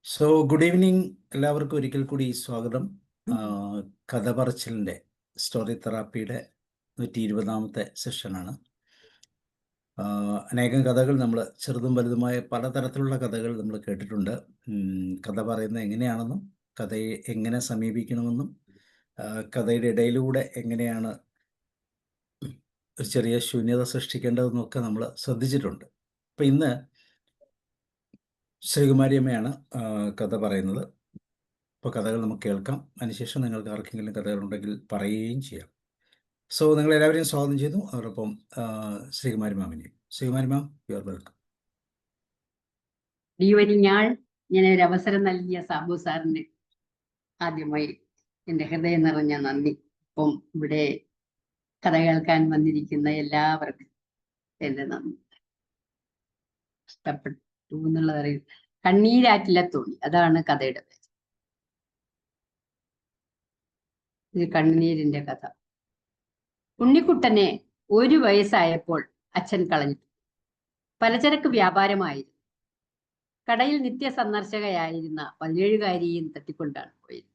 Good evening എല്ലാവർക്കും ഒരിക്കൽ കൂടി സ്വാഗതം. കഥ പറച്ചിലിൻ്റെ സ്റ്റോറി തെറാപ്പിയുടെ 120ാമത്തെ സെഷനാണ്. അനേകം കഥകൾ നമ്മൾ ചെറുതും വലുതുമായ പലതരത്തിലുള്ള കഥകൾ നമ്മൾ കേട്ടിട്ടുണ്ട്. കഥ പറയുന്നത് എങ്ങനെയാണെന്നും കഥയെ എങ്ങനെ സമീപിക്കണമെന്നും കഥയുടെ ഇടയിലൂടെ എങ്ങനെയാണ് ഒരു ചെറിയ ശൂന്യത സൃഷ്ടിക്കേണ്ടതെന്നൊക്കെ നമ്മൾ ശ്രദ്ധിച്ചിട്ടുണ്ട്. അപ്പം ഇന്ന് ശ്രീകുമാരി അമ്മയാണ് കഥ പറയുന്നത്. അപ്പോൾ കഥകൾ നമുക്ക് കേൾക്കാം. അതിനുശേഷം നിങ്ങൾക്ക് ആർക്കെങ്കിലും കഥകളുണ്ടെങ്കിൽ പറയുകയും ചെയ്യാം. നിങ്ങളെല്ലാവരെയും സ്വാഗതം ചെയ്യുന്നു. അതോടൊപ്പം ശ്രീകുമാരി മാമിനെയും. ശ്രീകുമാരി മാം, യു ആർ വെൽക്കം. ഇങ്ങനെ ഒരു അവസരം നൽകിയ സാബു സാറിന് ആദ്യമായി എൻ്റെ ഹൃദയം നിറഞ്ഞ നന്ദി. ഒപ്പം ഇവിടെ കഥ കേൾക്കാൻ വന്നിരിക്കുന്ന എല്ലാവർക്കും എൻ്റെ നന്ദി. ഇഷ്ടപ്പെട്ടു എന്നുള്ളത് അറിയും. കണ്ണീരാറ്റില്ല തോണി, അതാണ് കഥയുടെ പേര്. ഇത് കണ്ണീരിന്റെ കഥ. ഉണ്ണിക്കുട്ടനെ 1 വയസ്സായപ്പോൾ അച്ഛൻ കളഞ്ഞു. പലചരക്ക് വ്യാപാരമായിരുന്നു. കടയിൽ നിത്യ സന്ദർശകയായിരുന്ന 17കാരിയും തട്ടിക്കൊണ്ടാണ് പോയത്.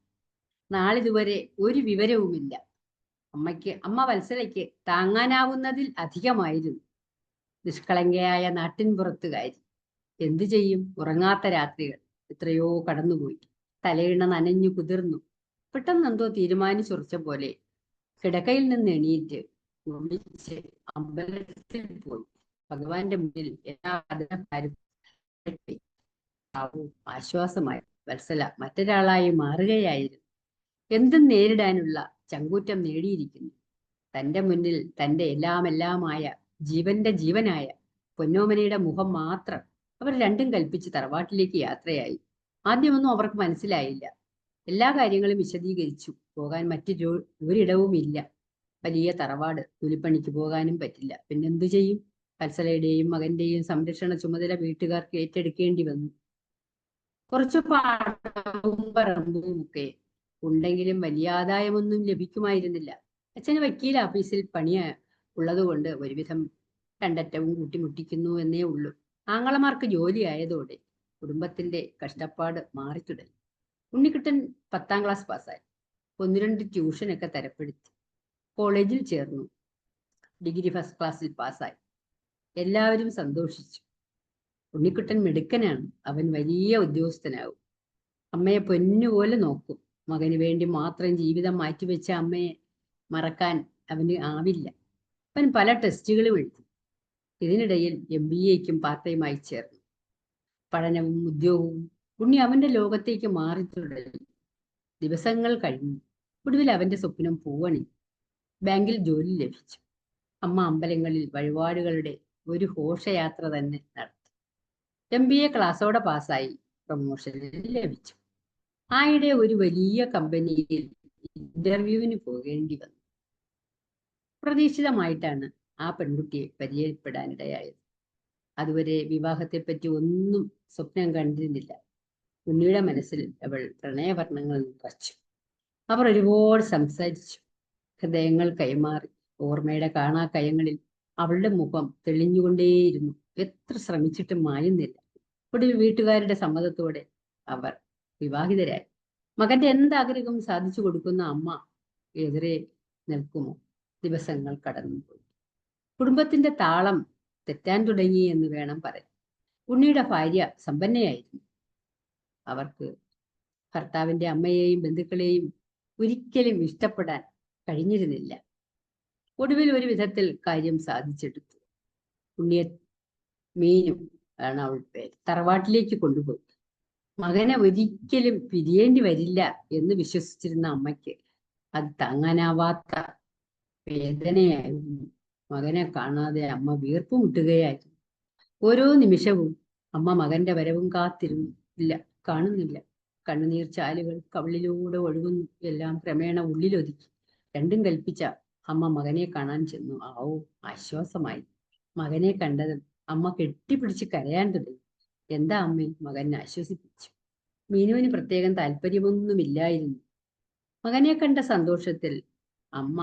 നാളിതുവരെ ഒരു വിവരവുമില്ല. അമ്മ വത്സലയ്ക്ക് താങ്ങാനാവുന്നതിൽ അധികമായിരുന്നു. നിഷ്കളങ്കയായ നാട്ടിൻപുറത്തുകാരി. എന്തു ചെയ്യും? ഉറങ്ങാത്ത രാത്രികൾ എത്രയോ കടന്നുപോയി. തലയിണ നനഞ്ഞു കുതിർന്നു. പെട്ടെന്നെന്തോ തീരുമാനിച്ചുറച്ച പോലെ കിടക്കയിൽ നിന്ന് എണീറ്റ് ഒളിച്ച് അമ്പലത്തിൽ പോയി ഭഗവാന്റെ മുന്നിൽ എല്ലാ ആദരക്കാരും ആശ്വാസമായി. വത്സല മറ്റൊരാളായി മാറുകയായിരുന്നു. എന്തും നേരിടാനുള്ള ചങ്കൂറ്റം നേടിയിരിക്കുന്നു. തന്റെ മുന്നിൽ തന്റെ എല്ലാമായ ജീവന്റെ ജീവനായ പൊന്നോമനയുടെ മുഖം മാത്രം. അവർ രണ്ടും കൽപ്പിച്ച് തറവാട്ടിലേക്ക് യാത്രയായി. ആദ്യമൊന്നും അവർക്ക് മനസ്സിലായില്ല. എല്ലാ കാര്യങ്ങളും വിശദീകരിച്ചു. പോകാൻ ഒരിടവുമില്ല. വലിയ തറവാട്, കൂലിപ്പണിക്ക് പോകാനും പറ്റില്ല. പിന്നെന്തു ചെയ്യും? വത്സലയുടെയും മകന്റെയും സംരക്ഷണ ചുമതല വീട്ടുകാർക്ക് ഏറ്റെടുക്കേണ്ടി വന്നു. കുറച്ചു പാടവും പറമ്പും ഒക്കെ ഉണ്ടെങ്കിലും വലിയ ആദായമൊന്നും ലഭിക്കുമായിരുന്നില്ല. അച്ഛന് വക്കീൽ ഓഫീസിൽ പണിയ ഉള്ളതുകൊണ്ട് ഒരുവിധം രണ്ടറ്റവും കൂട്ടിമുട്ടിക്കുന്നു എന്നേ ഉള്ളൂ. ആങ്ങളമാർക്ക് ജോലി ആയതോടെ കുടുംബത്തിന്റെ കഷ്ടപ്പാട് മാറി തുടങ്ങി. ഉണ്ണിക്കുട്ടൻ 10ാം ക്ലാസ് പാസ്സായി. 1-2 ട്യൂഷനൊക്കെ തരപ്പെടുത്തി. കോളേജിൽ ചേർന്നു. ഡിഗ്രി ഫസ്റ്റ് ക്ലാസ്സിൽ പാസ്സായി. എല്ലാവരും സന്തോഷിച്ചു. ഉണ്ണിക്കുട്ടൻ മിടുക്കനാണ്. അവൻ വലിയ ഉദ്യോഗസ്ഥനാകും. അമ്മയെ പൊന്നുപോലെ നോക്കും. മകന് വേണ്ടി മാത്രം ജീവിതം മാറ്റിവെച്ച അമ്മയെ മറക്കാൻ അവന് ആവില്ല. അവൻ പല ടെസ്റ്റുകളും എഴുതി. ഇതിനിടയിൽ MBAക്കും പാർട്ട് ടൈമായി ചേർന്നു. പഠനവും ഉദ്യോഗവും ഉണ്ണി അവന്റെ ലോകത്തേക്ക് മാറി തുടങ്ങി. ദിവസങ്ങൾ കഴിഞ്ഞു. ഒടുവിൽ അവന്റെ സ്വപ്നം പൂവണി. ബാങ്കിൽ ജോലി ലഭിച്ചു. അമ്മ അമ്പലങ്ങളിൽ വഴിപാടുകളുടെ ഒരു ഘോഷയാത്ര തന്നെ നടത്തി. MBA ക്ലാസ്സോടെ പാസ്സായി. പ്രൊമോഷൻ ലഭിച്ചു. ആയിടെ ഒരു വലിയ കമ്പനിയിൽ ഇന്റർവ്യൂവിന് പോകേണ്ടി വന്നു. പ്രതീക്ഷിതമായിട്ടാണ് ആ പെൺകുട്ടിയെ പരിചയപ്പെടാനിടയായത്. അതുവരെ വിവാഹത്തെപ്പറ്റി ഒന്നും സ്വപ്നം കണ്ടിരുന്നില്ല. ഉണ്ണിയുടെ മനസ്സിൽ അവൾ പ്രണയവർണ്ണങ്ങൾ നിറച്ചു. അവർ ഒരുപാട് സംസാരിച്ചു. ഹൃദയങ്ങൾ കൈമാറി. ഓർമ്മയുടെ കാണാക്കയങ്ങളിൽ അവളുടെ മുഖം തെളിഞ്ഞുകൊണ്ടേയിരുന്നു. എത്ര ശ്രമിച്ചിട്ടും മായുന്നില്ല. ഒടുവിൽ വീട്ടുകാരുടെ സമ്മതത്തോടെ അവർ വിവാഹിതരായി. മകന്റെ എന്താഗ്രഹവും സാധിച്ചു കൊടുക്കുന്ന അമ്മ എതിരെ നിൽക്കുമോ? ദിവസങ്ങൾ കടന്നുപോയി. കുടുംബത്തിന്റെ താളം തെറ്റാൻ തുടങ്ങി എന്ന് വേണം പറയാൻ. ഉണ്ണിയുടെ ഭാര്യ സമ്പന്നയായിരുന്നു. അവർക്ക് ഭർത്താവിന്റെ അമ്മയെയും ബന്ധുക്കളെയും ഒരിക്കലും ഇഷ്ടപ്പെടാൻ കഴിഞ്ഞിരുന്നില്ല. ഒടുവിൽ ഒരു വിധത്തിൽ കാര്യം സാധിച്ചെടുത്തു. ഉണ്ണിയെ മീനും ആണ് അവളുടെ പേര് തറവാട്ടിലേക്ക് കൊണ്ടുപോയി. മകനെ ഒരിക്കലും പിരിയേണ്ടി വരില്ല എന്ന് വിശ്വസിച്ചിരുന്ന അമ്മയ്ക്ക് അത് താങ്ങാനാവാത്ത വേദനയായിരുന്നു. മകനെ കാണാതെ അമ്മ വീർപ്പ് മുട്ടുകയായിരുന്നു. ഓരോ നിമിഷവും അമ്മ മകന്റെ വരവും കാത്തിരുന്നില്ല. കാണുന്നില്ല. കണ്ണുനീർ ചാലുകൾ കവിളിലൂടെ ഒഴുകുന്നു. എല്ലാം ക്രമേണ ഉള്ളിലൊതുക്കി. രണ്ടും കൽപ്പിച്ച അമ്മ മകനെ കാണാൻ ചെന്നു. ആശ്വാസമായി. മകനെ കണ്ടതും അമ്മ കെട്ടിപ്പിടിച്ച് കരയാൻ തുടങ്ങി. എന്താ അമ്മേ? മകൻ ആശ്വസിപ്പിച്ചു. മീനുവിന് പ്രത്യേകം താല്പര്യമൊന്നുമില്ലായിരുന്നു. മകനെ കണ്ട സന്തോഷത്തിൽ അമ്മ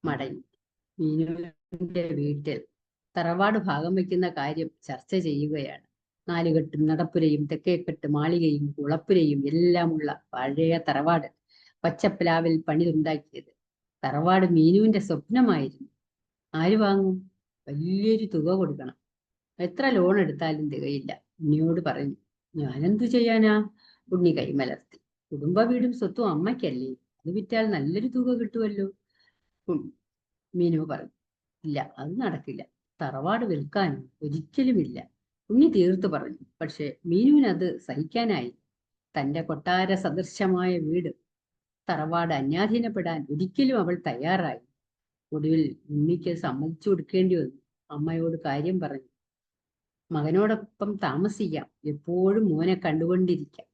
മടങ്ങി. മീനുവിന്റെ വീട്ടിൽ തറവാട് ഭാഗം വയ്ക്കുന്ന കാര്യം ചർച്ച ചെയ്യുകയാണ്. നാലുകെട്ടും നടപ്പുരയും തെക്കേക്കെട്ട് മാളികയും കുളപ്പുരയും എല്ലാമുള്ള പഴയ തറവാട് പച്ചപ്ലാവിൽ പണിതുണ്ടാക്കിയത്. തറവാട് മീനുവിന്റെ സ്വപ്നമായിരുന്നു. ആര് വാങ്ങും? വലിയൊരു തുക കൊടുക്കണം. എത്ര ലോൺ എടുത്താലും തികയില്ല. ഉണ്ണിയോട് പറഞ്ഞു. ഞാനെന്തു ചെയ്യാനാ? ഉണ്ണി കൈമലർത്തി. കുടുംബ വീടും സ്വത്തും അമ്മയ്ക്കല്ലേ, അത് വിറ്റാൽ നല്ലൊരു തുക കിട്ടുമല്ലോ. മീനു പറഞ്ഞു. ഇല്ല, അത് നടക്കില്ല. തറവാട് വിൽക്കാനും ഒരിക്കലുമില്ല. ഉണ്ണി തീർത്തു പറഞ്ഞു. പക്ഷെ മീനുവിനത് സഹിക്കാനായി. തന്റെ കൊട്ടാര സദൃശമായ വീട്, തറവാട് അന്യാധീനപ്പെടാൻ ഒരിക്കലും അവൾ തയ്യാറായി. ഒടുവിൽ ഉണ്ണിക്ക് സമ്മതിച്ചു കൊടുക്കേണ്ടി വന്നു. അമ്മയോട് കാര്യം പറഞ്ഞു. മകനോടൊപ്പം താമസിക്കാം, എപ്പോഴും മോനെ കണ്ടുകൊണ്ടിരിക്കാം.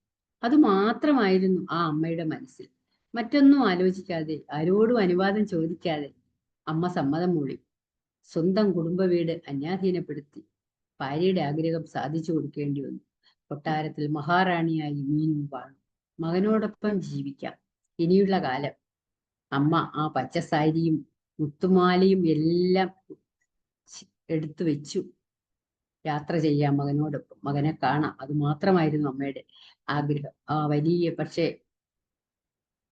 അത് മാത്രമായിരുന്നു ആ അമ്മയുടെ മനസ്സിൽ. മറ്റൊന്നും ആലോചിക്കാതെ, ആരോടും അനുവാദം ചോദിക്കാതെ അമ്മ സമ്മതം മൂളി. സ്വന്തം കുടുംബ വീട് അന്യാധീനപ്പെടുത്തി ഭാര്യയുടെ ആഗ്രഹം സാധിച്ചു കൊടുക്കേണ്ടി വന്നു. കൊട്ടാരത്തിൽ മഹാറാണിയായി മീനും വാണു. മകനോടൊപ്പം ജീവിക്കാം ഇനിയുള്ള കാലം. അമ്മ ആ പച്ച സാരിയും മുത്തുമാലയും എല്ലാം എടുത്തു വെച്ചു. യാത്ര ചെയ്യാം മകനോടൊപ്പം, മകനെ കാണാം. അത് മാത്രമായിരുന്നു അമ്മയുടെ ആഗ്രഹം. ആ വലിയ പക്ഷേ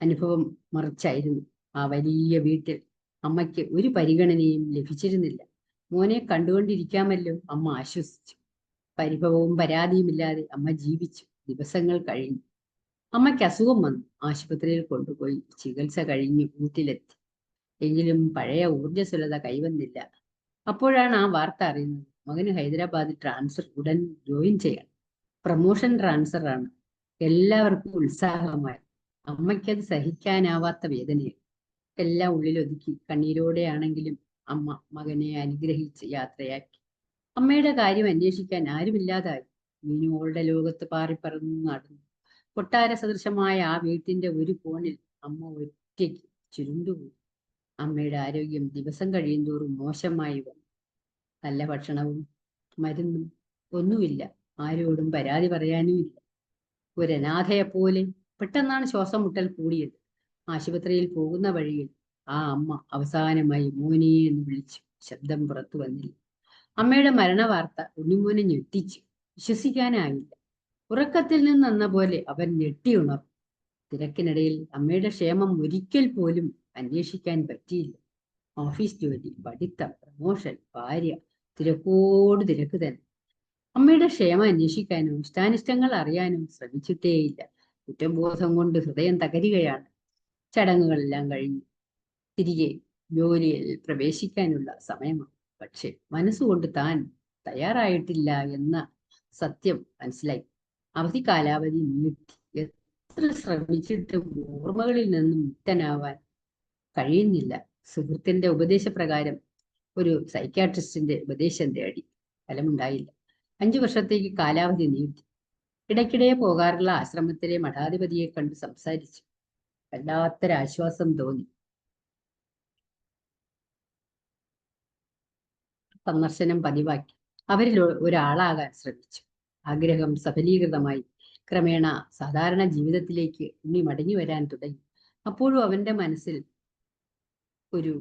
അനുഭവം മറിച്ചായിരുന്നു. ആ വലിയ വീട്ടിൽ അമ്മയ്ക്ക് ഒരു പരിഗണനയും ലഭിച്ചിരുന്നില്ല. മോനെ കണ്ടുകൊണ്ടിരിക്കാമല്ലോ, അമ്മ ആശ്വസിച്ചു. പരിഭവവും പരാതിയുമില്ലാതെ അമ്മ ജീവിച്ചു. ദിവസങ്ങൾ കഴിഞ്ഞു. അമ്മയ്ക്ക് അസുഖം വന്നു. ആശുപത്രിയിൽ കൊണ്ടുപോയി. ചികിത്സ കഴിഞ്ഞു വീട്ടിലെത്തി. എങ്കിലും പഴയ ഊർജ്ജസ്വലത കൈവന്നില്ല. അപ്പോഴാണ് ആ വാർത്ത അറിയുന്നത്. മകന് ഹൈദരാബാദിൽ ട്രാൻസ്ഫർ, ഉടൻ ജോയിൻ ചെയ്യണം. പ്രൊമോഷൻ ട്രാൻസ്ഫർ ആണ്. എല്ലാവർക്കും ഉത്സാഹമായി. അമ്മയ്ക്കത് സഹിക്കാനാവാത്ത വേദനയിൽ എല്ലാം ഉള്ളിലൊതുക്കി കണ്ണീരോടെയാണെങ്കിലും അമ്മ മകനെ അനുഗ്രഹിച്ച് യാത്രയാക്കി. അമ്മയുടെ കാര്യം അന്വേഷിക്കാൻ ആരുമില്ലാതായി. മീനുവോളുടെ ലോകത്ത് പാറിപ്പറന്നു നടന്നു. കൊട്ടാര സദൃശമായ ആ വീട്ടിന്റെ ഒരു കോണിൽ അമ്മ ഒറ്റയ്ക്ക് ചുരുണ്ടുപോയി. അമ്മയുടെ ആരോഗ്യം ദിവസം കഴിയുന്തോറും മോശമായി വന്നു. നല്ല ഭക്ഷണവും മരുന്നും ഒന്നുമില്ല. ആരോടും പരാതി പറയാനുമില്ല. ഒരു അനാഥയെപ്പോലെ. പെട്ടെന്നാണ് ശ്വാസം മുട്ടൽ കൂടിയത്. ആശുപത്രിയിൽ പോകുന്ന വഴിയിൽ ആ അമ്മ അവസാനമായി മോനെ എന്ന് വിളിച്ചു. ശബ്ദം പുറത്തു വന്നില്ല. അമ്മയുടെ മരണവാർത്ത ഉണ്ണിമോനെ ഞെട്ടിച്ചു. വിശ്വസിക്കാനായില്ല. ഉറക്കത്തിൽ നിന്നെന്ന പോലെ അവൻ ഞെട്ടിയുണർന്നു. തിരക്കിനിടയിൽ അമ്മയുടെ ക്ഷേമം ഒരിക്കൽ പോലും അന്വേഷിക്കാൻ പറ്റിയില്ല. ഓഫീസ് ജോലി, പഠിത്തം, പ്രമോഷൻ, ഭാര്യ, തിരക്കോട് തിരക്ക് തന്നെ. അമ്മയുടെ ക്ഷേമം അന്വേഷിക്കാനോ ഇഷ്ടാനിഷ്ടങ്ങൾ അറിയാനോ ശ്രമിച്ചിട്ടേയില്ല. കുറ്റബോധം കൊണ്ട് ഹൃദയം തകരുകയാണ്. ചടങ്ങുകളെല്ലാം കഴിഞ്ഞു. തിരികെ ജോലിയിൽ പ്രവേശിക്കാനുള്ള സമയമാണ്. പക്ഷെ മനസ്സുകൊണ്ട് താൻ തയ്യാറായിട്ടില്ല എന്ന സത്യം മനസ്സിലായി. അവധി കാലാവധി നീട്ടി. എത്ര ശ്രമിച്ചിട്ടും ഓർമ്മകളിൽ നിന്നും മുക്തനാവാൻ കഴിയുന്നില്ല. സുഹൃത്തിന്റെ ഉപദേശപ്രകാരം ഒരു സൈക്യാട്രിസ്റ്റിന്റെ ഉപദേശം തേടി. ഫലമുണ്ടായില്ല. 5 വർഷത്തേക്ക് കാലാവധി നീട്ടി. ഇടയ്ക്കിടെ പോകാറുള്ള ആശ്രമത്തിലെ മഠാധിപതിയെ കണ്ട് സംസാരിച്ചു. വല്ലാത്തൊരാശ്വാസം തോന്നി. സന്ദർശനം പതിവാക്കി. അവരിൽ ഒരാളാകാൻ ശ്രമിച്ചു. ആഗ്രഹം സഫലീകൃതമായി. ക്രമേണ സാധാരണ ജീവിതത്തിലേക്ക് ഉണ്ണി മടങ്ങി വരാൻ തുടങ്ങി. അപ്പോഴും അവന്റെ മനസ്സിൽ ഒരു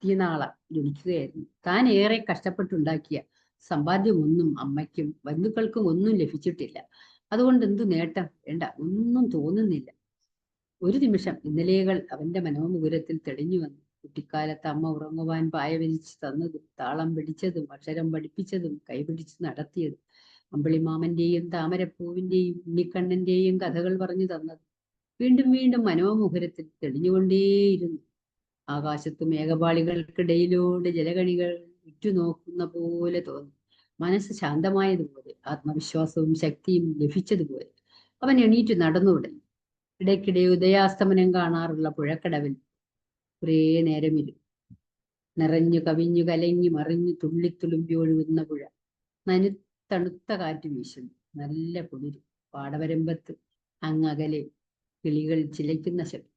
തീനാളം ജനിക്കുകയായിരുന്നു. താൻ ഏറെ കഷ്ടപ്പെട്ടുണ്ടാക്കിയ സമ്പാദ്യമൊന്നും അമ്മയ്ക്കും ബന്ധുക്കൾക്കും ഒന്നും ലഭിച്ചിട്ടില്ല. അതുകൊണ്ട് എന്തു നേട്ടം? വേണ്ട, ഒന്നും തോന്നുന്നില്ല. ഒരു നിമിഷം ഇന്നലെകൾ അവന്റെ മനോമുകുരത്തിൽ തെളിഞ്ഞു വന്നു. കുട്ടിക്കാലത്ത് അമ്മ ഉറങ്ങുവാൻ പായ വിരിച്ചു തന്നതും, താളം പിടിച്ചതും, അക്ഷരം പഠിപ്പിച്ചതും, കൈപിടിച്ച് നടത്തിയതും, അമ്പിളിമാമന്റെയും താമരപ്പൂവിന്റെയും ഉണ്ണിക്കണ്ണന്റെയും കഥകൾ പറഞ്ഞു തന്നത് വീണ്ടും വീണ്ടും മനോമുകുരത്തിൽ തെളിഞ്ഞുകൊണ്ടേയിരുന്നു. ആകാശത്ത് മേഘപാളികൾക്കിടയിലൂടെ ജലകണികൾ ഉറ്റുനോക്കുന്ന പോലെ തോന്നി. മനസ്സ് ശാന്തമായതുപോലെ, ആത്മവിശ്വാസവും ശക്തിയും ലഭിച്ചതുപോലെ. അവൻ എണീറ്റ് നടന്നു തുടങ്ങി. ഇടയ്ക്കിടെ ഉദയാസ്തമനം കാണാറുള്ള പുഴക്കടവിൽ കുറേ നേരമിരുന്നു. നിറഞ്ഞു കവിഞ്ഞു കലങ്ങി മറിഞ്ഞു തുള്ളിത്തുളുമ്പി ഒഴുകുന്ന പുഴ. തണുത്ത കാറ്റ് വീശുന്നു. നല്ല കുളിരും. പാടവരമ്പത്ത് അങ്ങകലെ കിളികൾ ചിലയ്ക്കുന്ന ശബ്ദം.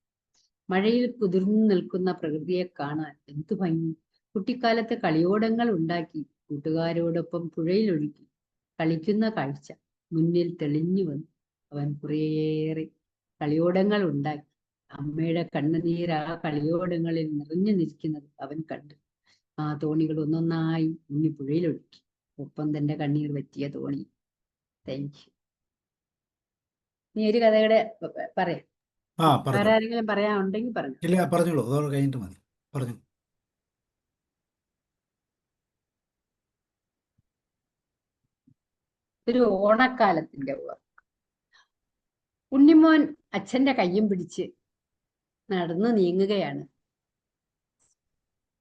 മഴയിൽ കുതിർന്നു നിൽക്കുന്ന പ്രകൃതിയെ കാണാൻ എന്തു ഭംഗി! കുട്ടിക്കാലത്തെ കളിയോടങ്ങൾ ഉണ്ടാക്കി കൂട്ടുകാരോടൊപ്പം പുഴയിലൊഴുക്കി കളിക്കുന്ന കാഴ്ച മുന്നിൽ തെളിഞ്ഞു വന്നു. അവൻ കുറേയേറെ കളിയോടങ്ങൾ ഉണ്ടാക്കി. അമ്മയുടെ കണ്ണുനീർ ആ കളിയോടങ്ങളിൽ നിറഞ്ഞു നിൽക്കുന്നത് അവൻ കണ്ടു. ആ തോണികൾ ഒന്നൊന്നായി ഉണ്ണി പുഴയിലൊഴുക്കി. ഒപ്പം തന്റെ കണ്ണീർ പറ്റിയ തോണി. Thank you. നീ ഒരു കഥയുടെ പറയാം. വേറെ പറഞ്ഞു. ആരെങ്കിലും പറയാനുണ്ടെങ്കിൽ പറഞ്ഞു. ഇല്ല, പറഞ്ഞോളൂ, അതോടെ കഴിഞ്ഞിട്ട് മതി. പറഞ്ഞു. ഒരു ഓണക്കാലത്തിന്റെ ഉണ്ണിമോൻ അച്ഛന്റെ കയ്യും പിടിച്ച് നടന്നു നീങ്ങുകയാണ്.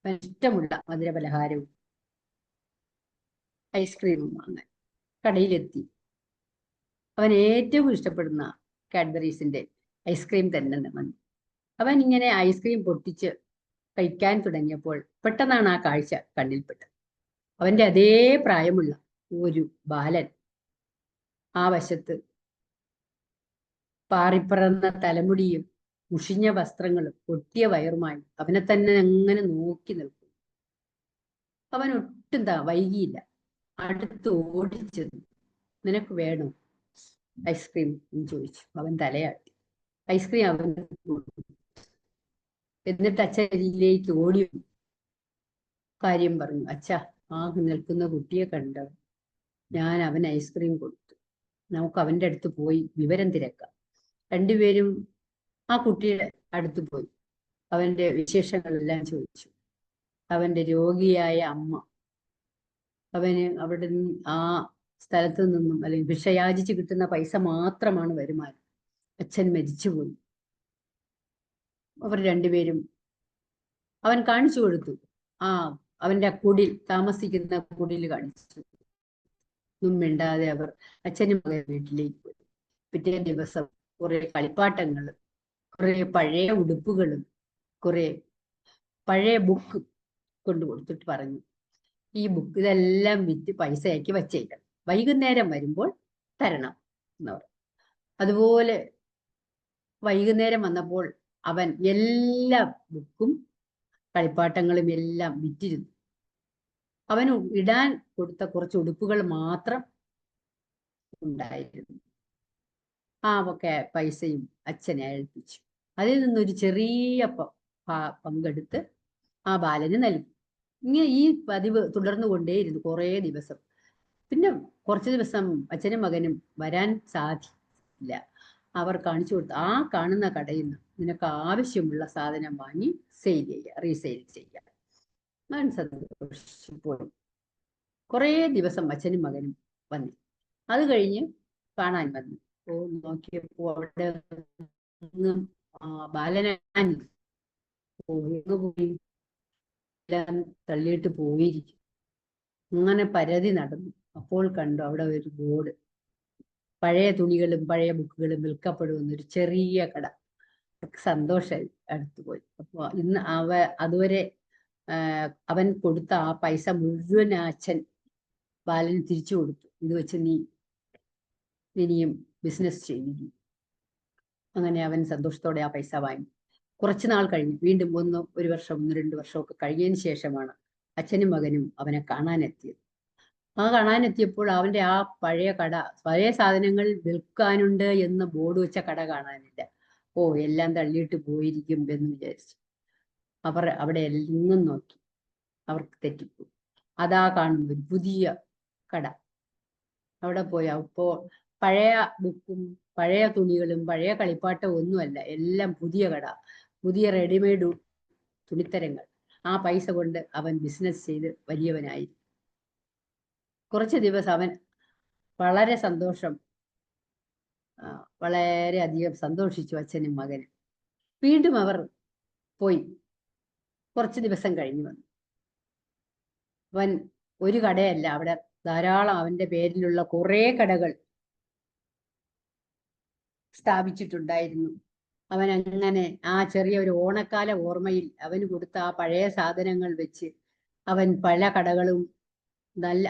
ഇഷ്ടമുള്ള മധുരപലഹാരവും ഐസ്ക്രീമും വാങ്ങാൻ കടയിലെത്തി. അവൻ ഏറ്റവും ഇഷ്ടപ്പെടുന്ന കാഡ്ബറീസിന്റെ ഐസ്ക്രീം തന്നെ വന്നു. അവൻ ഇങ്ങനെ ഐസ്ക്രീം പൊട്ടിച്ച് കഴിക്കാൻ തുടങ്ങിയപ്പോൾ പെട്ടെന്നാണ് ആ കാഴ്ച കണ്ണിൽപ്പെട്ടത്. അവന്റെ അതേ പ്രായമുള്ള ഒരു ബാലൻ ആ വശത്ത് പാറിപ്പറന്ന തലമുടിയും മുഷിഞ്ഞ വസ്ത്രങ്ങളും ഒട്ടിയ വയറുമായി അവനെ തന്നെ അങ്ങനെ നോക്കി നിൽക്കും. അവൻ ഒട്ടും വൈകിയില്ല, അടുത്ത് ഓടിച്ചെന്നു. നിനക്ക് വേണോ ഐസ്ക്രീം എന്ന് ചോദിച്ചു. അവൻ തലയാട്ടി. ഐസ്ക്രീം അവൻ എന്നിട്ട് അച്ഛനിലേക്ക് ഓടി കാര്യം പറഞ്ഞു. അച്ഛ, ആ നിൽക്കുന്ന കുട്ടിയെ കണ്ടോ? ഞാൻ അവൻ ഐസ്ക്രീം കൊടുത്തു. നമുക്ക് അവന്റെ അടുത്ത് പോയി വിവരം തിരക്കാം. രണ്ടുപേരും ആ കുട്ടിയുടെ അടുത്ത് പോയി അവന്റെ വിശേഷങ്ങളെല്ലാം ചോദിച്ചു. അവന്റെ രോഗിയായ അമ്മ, അവന് അവിടെ ആ സ്ഥലത്ത് നിന്നും അല്ലെങ്കിൽ ഭിക്ഷയാചിച്ച് കിട്ടുന്ന പൈസ മാത്രമാണ് വരുമാനം. അച്ഛൻ മരിച്ചുപോയി. അവർ രണ്ടുപേരും അവൻ കാണിച്ചു കൊടുത്തു. അവന്റെ കുടിൽ, താമസിക്കുന്ന കുടിൽ കാണിച്ചു. ഒന്നും മിണ്ടാതെ അവർ അച്ഛനും മകൻ വീട്ടിലേക്ക് പോയി. പിറ്റേ ദിവസം കുറെ കളിപ്പാട്ടങ്ങൾ, കുറെ പഴയ ഉടുപ്പുകളും കുറെ പഴയ ബുക്ക് കൊണ്ടു കൊടുത്തിട്ട് പറഞ്ഞു, ഈ ബുക്ക് ഇതെല്ലാം വിറ്റ് പൈസയാക്കി വച്ചേക്കണം, വൈകുന്നേരം വരുമ്പോൾ തരണം എന്ന് പറഞ്ഞു. അതുപോലെ വൈകുന്നേരം വന്നപ്പോൾ അവൻ എല്ലാ ബുക്കും കളിപ്പാട്ടങ്ങളും എല്ലാം വിറ്റിരുന്നു. അവന് ഇടാൻ കൊടുത്ത കുറച്ച് ഉടുപ്പുകൾ മാത്രം ഉണ്ടായിരുന്നു. ഒക്കെ പൈസയും അച്ഛനെ ഏൽപ്പിച്ചു. അതിൽ നിന്നൊരു ചെറിയ പങ്കെടുത്ത് ആ ബാലന് നൽകി. ഇങ്ങനെ ഈ പതിവ് തുടർന്നു കൊണ്ടേയിരുന്നു കുറേ ദിവസം. പിന്നെ കുറച്ച് ദിവസം അച്ഛനും മകനും വരാൻ സാധിച്ചില്ല. അവർ കാണിച്ചു കൊടുത്തു, ആ കാണുന്ന കടയിൽ നിന്ന് നിനക്ക് ആവശ്യമുള്ള സാധനം വാങ്ങി റീസെയിൽ ചെയ്യാം. ഞാൻ സന്തോഷിച്ചു പോയി. കുറേ ദിവസം അച്ഛനും മകനും വന്നു. അത് കഴിഞ്ഞ് കാണാൻ വന്നു. നോക്കിയപ്പോ അവിടെ ബാലനാൻ പോയി, തള്ളിയിട്ട് പോയിരിക്കും. അങ്ങനെ പരതി നടന്നു. അപ്പോൾ കണ്ടു അവിടെ ഒരു ബോർഡ്, പഴയ തുണികളും പഴയ ബുക്കുകളും വിൽക്കപ്പെടുമെന്നൊരു ചെറിയ കട. സന്തോഷമായി അടുത്ത് പോയി. അപ്പൊ ഇന്ന് അതുവരെ അവൻ കൊടുത്ത ആ പൈസ മുഴുവൻ അച്ഛൻ ബാലന് തിരിച്ചു കൊടുത്തു. ഇത് വെച്ച് നീ ഇനിയും ബിസിനസ് ചെയ്തിരിക്കും. അങ്ങനെ അവൻ സന്തോഷത്തോടെ ആ പൈസ വാങ്ങി. കുറച്ചു നാൾ കഴിഞ്ഞ് വീണ്ടും 1 വർഷം 2 വർഷമൊക്കെ കഴിഞ്ഞതിന് ശേഷമാണ് അച്ഛനും മകനും അവനെ കാണാനെത്തിയത്. കാണാനെത്തിയപ്പോൾ അവന്റെ ആ പഴയ കട, പഴയ സാധനങ്ങൾ വിൽക്കാനുണ്ട് എന്ന് ബോർഡ് വെച്ച കട കാണാനില്ല. എല്ലാം തള്ളിയിട്ട് പോയിരിക്കും എന്ന് വിചാരിച്ചു. അവർ അവിടെ എല്ലാം നോക്കി, അവർക്ക് തെറ്റിപ്പോയി. അതാ കാണുന്ന ഒരു പുതിയ കട. അവിടെ പോയി അപ്പോൾ പഴയ ബുക്കും പഴയ തുണികളും പഴയ കളിപ്പാട്ടവും ഒന്നുമല്ല, എല്ലാം പുതിയ കട, പുതിയ റെഡിമെയ്ഡ് തുണിത്തരങ്ങൾ. ആ പൈസ കൊണ്ട് അവൻ ബിസിനസ് ചെയ്ത് വലിയവനായി. കുറച്ച് ദിവസം അവൻ വളരെ അധികം സന്തോഷിച്ചു, അച്ഛനും മകനും. വീണ്ടും അവർ പോയി. കുറച്ച് ദിവസം കഴിഞ്ഞു വന്നു. അവൻ ഒരു കടയല്ല, അവിടെ ധാരാളം അവന്റെ പേരിലുള്ള കുറേ കടകൾ സ്ഥാപിച്ചിട്ടുണ്ടായിരുന്നു. അവൻ അങ്ങനെ ആ ചെറിയ ഒരു ഓണക്കാല ഓർമ്മയിൽ അവന് കൊടുത്ത ആ പഴയ സാധനങ്ങൾ വെച്ച് അവൻ പല കടകളും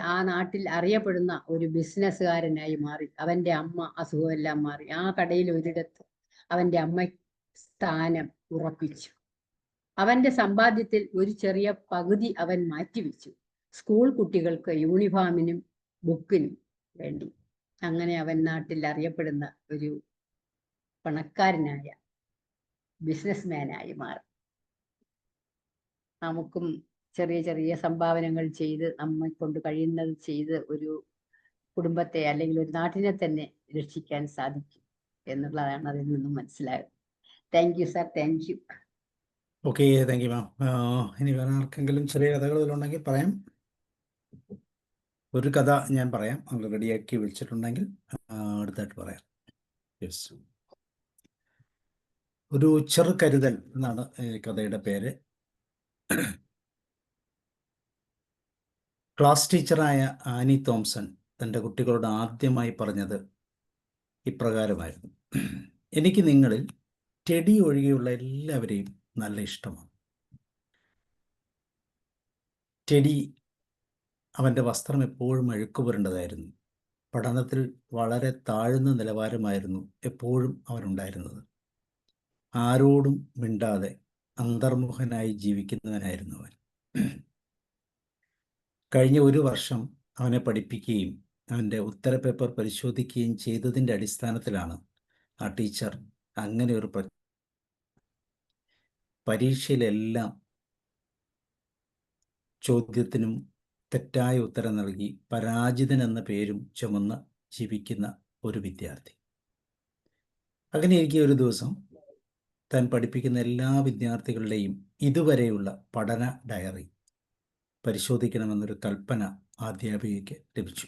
ആ നാട്ടിൽ അറിയപ്പെടുന്ന ഒരു ബിസിനസ്സുകാരനായി മാറി. അവന്റെ അമ്മ അസുഖമെല്ലാം മാറി. ആ കടയിൽ ഒരിടത്ത് അവന്റെ അമ്മ സ്ഥാനം ഉറപ്പിച്ചു. അവന്റെ സമ്പാദ്യത്തിൽ ഒരു ചെറിയ പകുതി അവൻ മാറ്റിവെച്ചു, സ്കൂൾ കുട്ടികൾക്ക് യൂണിഫോമിനും ബുക്കിനും വേണ്ടി. അങ്ങനെ അവൻ നാട്ടിൽ അറിയപ്പെടുന്ന ഒരു പണക്കാരനായ ബിസിനസ്മാനായി മാറി. നമുക്കും ചെറിയ ചെറിയ സംഭാവനകൾ ചെയ്ത് നമ്മെ കൊണ്ട് കഴിയുന്നത് ചെയ്ത് ഒരു കുടുംബത്തെ അല്ലെങ്കിൽ ഒരു നാട്ടിനെ തന്നെ രക്ഷിക്കാൻ സാധിക്കും എന്നുള്ളതാണ് അതിൽ നിന്നും മനസ്സിലായത്. Thank you sir, thank U. Okay, thank you ma'am. ഇനി വേറെ ആർക്കെങ്കിലും ചെറിയ കഥകൾ ഇതിലുണ്ടെങ്കിൽ പറയാം. ഒരു കഥ ഞാൻ പറയാം, അത് റെഡിയാക്കി വെച്ചിട്ടുണ്ടെങ്കിൽ അടുത്തായിട്ട് പറയാം. യെസ്, ഒരു ചെറുകരുതൽ എന്നാണ് ഈ കഥയുടെ പേര്. ക്ലാസ് ടീച്ചറായ ആനി തോംസൺ തൻ്റെ കുട്ടികളോട് ആദ്യമായി പറഞ്ഞത് ഇപ്രകാരമായിരുന്നു: എനിക്ക് നിങ്ങളിൽ ടെഡി ഒഴികെയുള്ള എല്ലാവരെയും നല്ല ഇഷ്ടമാണ്. ടെഡി അവൻ്റെ വസ്ത്രം എപ്പോഴും അഴുക്ക് പുരണ്ടതായിരുന്നു. പഠനത്തിൽ വളരെ താഴ്ന്ന നിലവാരമായിരുന്നു എപ്പോഴും അവനുണ്ടായിരുന്നത്. ആരോടും മിണ്ടാതെ അന്തർമുഖനായി ജീവിക്കുന്നവനായിരുന്നു അവൻ. കഴിഞ്ഞ ഒരു വർഷം അവനെ പഠിപ്പിക്കുകയും അവൻ്റെ ഉത്തരപേപ്പർ പരിശോധിക്കുകയും ചെയ്തതിൻ്റെ അടിസ്ഥാനത്തിലാണ് ആ ടീച്ചർ അങ്ങനെ ഒരു പരീക്ഷയിലെല്ലാം ചോദ്യത്തിനും തെറ്റായ ഉത്തരം നൽകി പരാജിതൻ എന്ന പേരും ചുമന്ന് ജീവിക്കുന്ന ഒരു വിദ്യാർത്ഥി. അങ്ങനെയിരിക്കെ ഒരു ദിവസം താൻ പഠിപ്പിക്കുന്ന എല്ലാ വിദ്യാർത്ഥികളുടെയും ഇതുവരെയുള്ള പഠന ഡയറി പരിശോധിക്കണമെന്നൊരു കൽപ്പന അധ്യാപികയ്ക്ക് ലഭിച്ചു.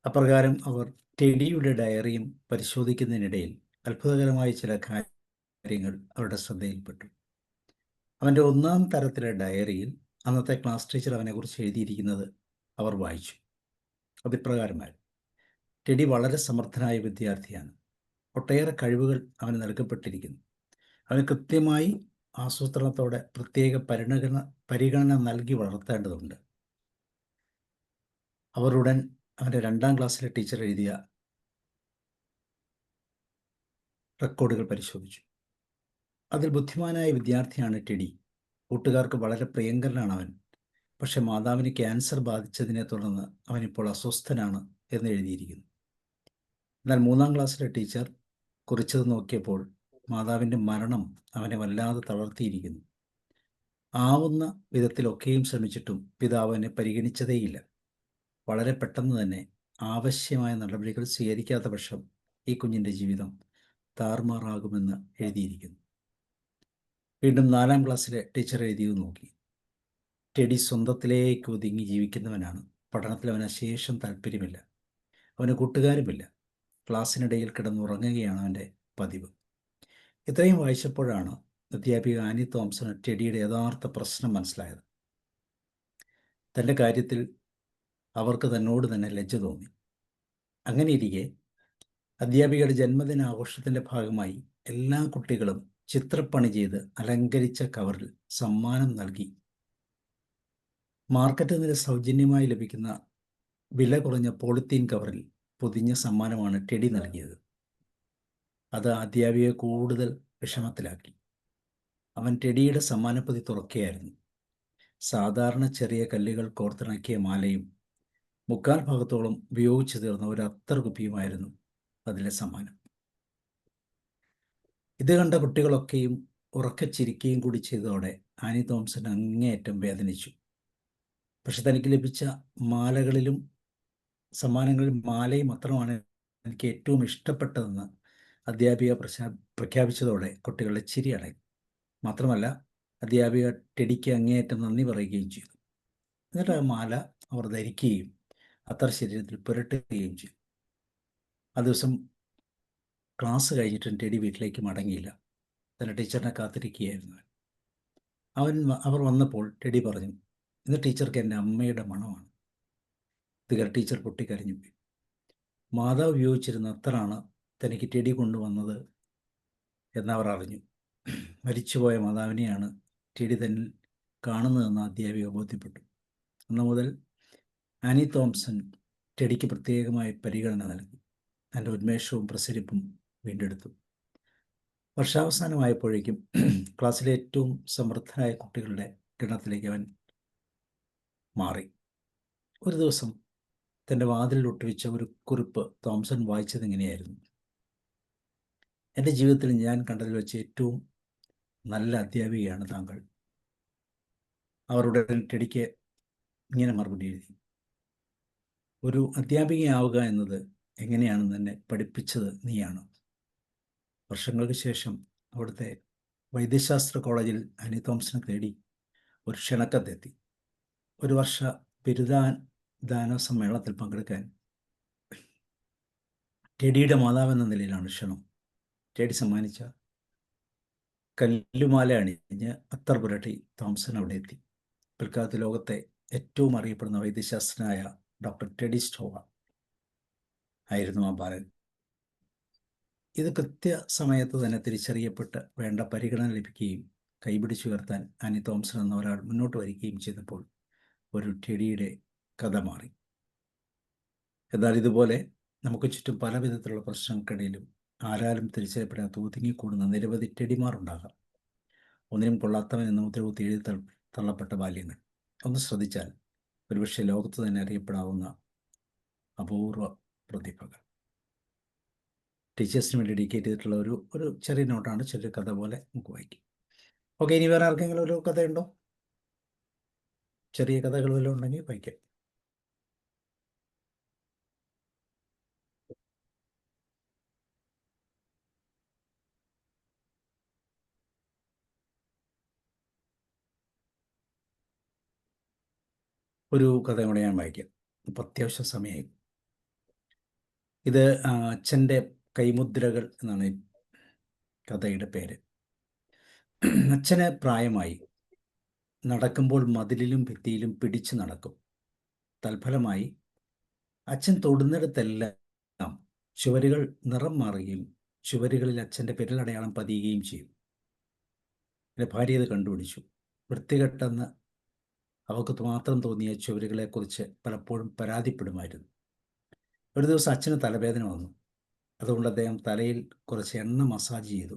അപ്രകാരം അവർ ടെഡിയുടെ ഡയറിയും പരിശോധിക്കുന്നതിനിടയിൽ അത്ഭുതകരമായ ചില കാര്യങ്ങൾ അവരുടെ ശ്രദ്ധയിൽപ്പെട്ടു. അവൻ്റെ 1ാം തരത്തിലെ ഡയറിയിൽ അന്നത്തെ ക്ലാസ് ടീച്ചർ അവനെക്കുറിച്ച് എഴുതിയിരിക്കുന്നത് അവർ വായിച്ചു. അതിപ്രകാരമായിരുന്നു: ടെഡി വളരെ സമർത്ഥനായ വിദ്യാർത്ഥിയാണ്. ഒട്ടേറെ കഴിവുകൾ അവന് നൽകപ്പെട്ടിരിക്കുന്നു. അവന് കൃത്യമായി ആസൂത്രണത്തോടെ പ്രത്യേക പരിഗണന നൽകി വളർത്തേണ്ടതുണ്ട്. അവർ ഉടൻ അവൻ്റെ 2ാം ക്ലാസ്സിലെ ടീച്ചർ എഴുതിയ റെക്കോർഡുകൾ പരിശോധിച്ചു. അതിൽ ബുദ്ധിമാനായ വിദ്യാർത്ഥിയാണ് ടെഡി. കൂട്ടുകാർക്ക് വളരെ പ്രിയങ്കരനാണ് അവൻ. പക്ഷെ മാതാവിന് ക്യാൻസർ ബാധിച്ചതിനെ തുടർന്ന് അവനിപ്പോൾ അസ്വസ്ഥനാണ് എന്ന് എഴുതിയിരിക്കുന്നു. എന്നാൽ 3ാം ക്ലാസ്സിലെ ടീച്ചർ കുറിച്ചത് നോക്കിയപ്പോൾ മാതാവിൻ്റെ മരണം അവനെ വല്ലാതെ തളർത്തിയിരിക്കുന്നു. ആവുന്ന വിധത്തിലൊക്കെയും ശ്രമിച്ചിട്ടും പിതാവ് അവനെ പരിഗണിച്ചതേയില്ല. വളരെ പെട്ടെന്ന് തന്നെ ആവശ്യമായ നടപടികൾ സ്വീകരിക്കാത്ത പക്ഷം ഈ കുഞ്ഞിൻ്റെ ജീവിതം താറുമാറാകുമെന്ന് എഴുതിയിരിക്കുന്നു. വീണ്ടും 4ാം ക്ലാസ്സിലെ ടീച്ചർ എഴുതിയത് നോക്കി: ടെഡി സ്വന്തത്തിലേക്ക് ഒതുങ്ങി ജീവിക്കുന്നവനാണ്. പഠനത്തിൽ അവന് അശേഷം താല്പര്യമില്ല. അവന് കൂട്ടുകാരുമില്ല. ക്ലാസ്സിനിടയിൽ കിടന്നുറങ്ങുകയാണ് അവൻ്റെ പതിവ്. ഇത്രയും വായിച്ചപ്പോഴാണ് അധ്യാപിക ആനി തോംസൺ ടെഡിയുടെ യഥാർത്ഥ പ്രശ്നം മനസ്സിലായത്. തൻ്റെ കാര്യത്തിൽ അവർക്ക് തന്നോട് തന്നെ ലജ്ജ തോന്നി. അങ്ങനെയിരിക്കെ അധ്യാപികയുടെ ജന്മദിനാഘോഷത്തിൻ്റെ ഭാഗമായി എല്ലാ കുട്ടികളും ചിത്രപ്പണി ചെയ്ത് അലങ്കരിച്ച കവറിൽ സമ്മാനം നൽകി. മാർക്കറ്റിൽ നിന്ന് സൗജന്യമായി ലഭിക്കുന്ന വില കുറഞ്ഞ പോളിത്തീൻ കവറിൽ പൊതിഞ്ഞ സമ്മാനമാണ് ടെഡി നൽകിയത്. അത് അധ്യാപികയെ കൂടുതൽ വിഷമത്തിലാക്കി. അവൻ ടെഡിയുടെ സമ്മാനപ്പൊതി തുറക്കുകയായിരുന്നു. സാധാരണ ചെറിയ കല്ലുകൾ കോർത്തിണക്കിയ മാലയും 3/4 ഭാഗത്തോളം ഉപയോഗിച്ചു തീർന്ന ഒരു അത്തർ കുപ്പിയുമായിരുന്നു അതിലെ സമ്മാനം. ഇത് കണ്ട കുട്ടികളൊക്കെയും ഉറക്കെ ചിരിക്കുകയും കൂടി ചെയ്തതോടെ ആനി തോംസൺ അങ്ങേയറ്റം വേദനിച്ചു. പക്ഷെ തനിക്ക് ലഭിച്ച സമ്മാനങ്ങളിൽ മാലയും മാത്രമാണ് എനിക്ക് ഏറ്റവും ഇഷ്ടപ്പെട്ടതെന്ന് അധ്യാപിക പ്രഖ്യാപിച്ചതോടെ കുട്ടികളുടെ ചിരി അടങ്ങി. മാത്രമല്ല, അധ്യാപിക ടെഡിക്ക് അങ്ങേയറ്റം നന്ദി പറയുകയും ചെയ്തു. എന്നിട്ട് ആ മാല അവർ ധരിക്കുകയും അത്തർ ശരീരത്തിൽ പുരട്ടുകയും ചെയ്തു. ആ ദിവസം ക്ലാസ് കഴിഞ്ഞിട്ടും ടെഡി വീട്ടിലേക്ക് മടങ്ങിയില്ല. തൻ്റെ ടീച്ചറിനെ കാത്തിരിക്കുകയായിരുന്നു. അവർ വന്നപ്പോൾ ടെഡി പറഞ്ഞു: ഇന്ന് ടീച്ചർക്ക് എൻ്റെ അമ്മയുടെ മണമാണ്. ഇത് ടീച്ചർ പൊട്ടിക്കരഞ്ഞുപോയി. മാതാവ് ഉപയോഗിച്ചിരുന്ന അത്തറാണ് തനിക്ക് ടെഡി കൊണ്ടുവന്നത് എന്നവർ അറിഞ്ഞു. മരിച്ചുപോയ മാതാവിനെയാണ് ടെഡി തന്നിൽ കാണുന്നതെന്ന് അധ്യാപിക ബോധ്യപ്പെട്ടു. അന്നു മുതൽ ആനി തോംസൺ ടെഡിക്ക് പ്രത്യേകമായി പരിഗണന നൽകി. തൻ്റെ ഉന്മേഷവും പ്രസരിപ്പും വീണ്ടെടുത്തു. വർഷാവസാനമായപ്പോഴേക്കും ക്ലാസ്സിലെ ഏറ്റവും സമർത്ഥനായ കുട്ടികളുടെ ഗണത്തിലേക്ക് അവൻ മാറി. ഒരു ദിവസം തൻ്റെ വാതിലിൽ ഒട്ടിവെച്ച ഒരു കുറിപ്പ് തോംസൺ വായിച്ചത് ഇങ്ങനെയായിരുന്നു: എൻ്റെ ജീവിതത്തിൽ ഞാൻ കണ്ടതിൽ വെച്ച് ഏറ്റവും നല്ല അധ്യാപികയാണ് താങ്കൾ. അവരുടെ ടെഡിക്ക് ഇങ്ങനെ മറുപടി എഴുതി: ഒരു അധ്യാപികയാവുക എന്നത് എങ്ങനെയാണെന്ന് എന്നെ പഠിപ്പിച്ചത് നീയാണ്. വർഷങ്ങൾക്ക് ശേഷം അവിടുത്തെ വൈദ്യശാസ്ത്ര കോളേജിൽ ആനി തോമസിനെ തേടി ഒരു ക്ഷണക്കത്തെത്തി. ഒരു വർഷ ബിരുദദാന സമ്മേളനത്തിൽ പങ്കെടുക്കാൻ ടെഡിയുടെ മാതാവെന്ന നിലയിലാണ് ക്ഷണം. ടെഡി സമ്മാനിച്ച കല്ലുമാല അണിഞ്ഞ് അത്തർ പുരട്ടി തോംസൺ അവിടെ എത്തി. പിൽക്കാലത്ത് ലോകത്തെ ഏറ്റവും അറിയപ്പെടുന്ന വൈദ്യശാസ്ത്രജ്ഞനായ ഡോക്ടർ ടെഡി സ്റ്റോവ ആയിരുന്നു ആ ബാലൻ. ഇത് കൃത്യസമയത്ത് തന്നെ തിരിച്ചറിയപ്പെട്ട് വേണ്ട പരിഗണന ലഭിക്കുകയും കൈപിടിച്ചുയർത്താൻ ആനി തോംസൺ എന്ന ഒരാൾ മുന്നോട്ട് വരികയും ചെയ്തപ്പോൾ ഒരു ടെഡിയുടെ കഥ മാറി. എന്നാൽ ഇതുപോലെ നമുക്ക് ചുറ്റും പല വിധത്തിലുള്ള പ്രശ്നങ്ങൾക്കിടയിലും ആരാലും തിരിച്ചറിയപ്പെടാത്ത ഒതുങ്ങിക്കൂടുന്ന നിരവധി ടെഡിമാർ ഉണ്ടാകാം. ഒന്നിനും കൊള്ളാത്തവൻ എന്ന മുദ്രകുത്തി എഴുതി തള്ളപ്പെട്ട ബാല്യങ്ങൾ. ഒന്ന് ശ്രദ്ധിച്ചാൽ ഒരുപക്ഷെ ലോകത്ത് തന്നെ അറിയപ്പെടാവുന്ന അപൂർവ പ്രതിഭകൾ. ടീച്ചേഴ്സിന് വേണ്ടി ഡെഡിക്കേറ്റ് ചെയ്തിട്ടുള്ള ഒരു ചെറിയ നോട്ടാണ്, ചെറിയ കഥ പോലെ നമുക്ക് വായിക്കും. ഓക്കെ, ഇനി വേറെ ആർക്കെങ്കിലും ഒരു കഥയുണ്ടോ? ചെറിയ കഥകൾ വല്ലതും ഉണ്ടെങ്കിൽ വായിക്കാം. ഒരു കഥ കൂടെ ഞാൻ വായിക്കാം. ഇപ്പം അത്യാവശ്യം സമയമായി. ഇത് അച്ഛൻ്റെ കൈമുദ്രകൾ എന്നാണ് ഈ കഥയുടെ പേര്. അച്ഛന് പ്രായമായി. നടക്കുമ്പോൾ മതിലിലും ഭിത്തിയിലും പിടിച്ചു നടക്കും. തൽഫലമായി അച്ഛൻ തൊടുന്നിടത്തെല്ലാം ചുവരുകൾ നിറം മാറുകയും ചുവരുകളിൽ അച്ഛൻ്റെ വിരലടയാളം പതിയുകയും ചെയ്യും. എൻ്റെ ഭാര്യ ഇത് കണ്ടുപിടിച്ചു. വൃത്തികെട്ടെന്ന് അവൾക്ക് മാത്രം തോന്നിയ ചുവരുകളെക്കുറിച്ച് പലപ്പോഴും പരാതിപ്പെടുമായിരുന്നു. ഒരു ദിവസം അച്ഛന് തലവേദന വന്നു. അതുകൊണ്ട് അദ്ദേഹം തലയിൽ കുറച്ച് എണ്ണ മസാജ് ചെയ്തു.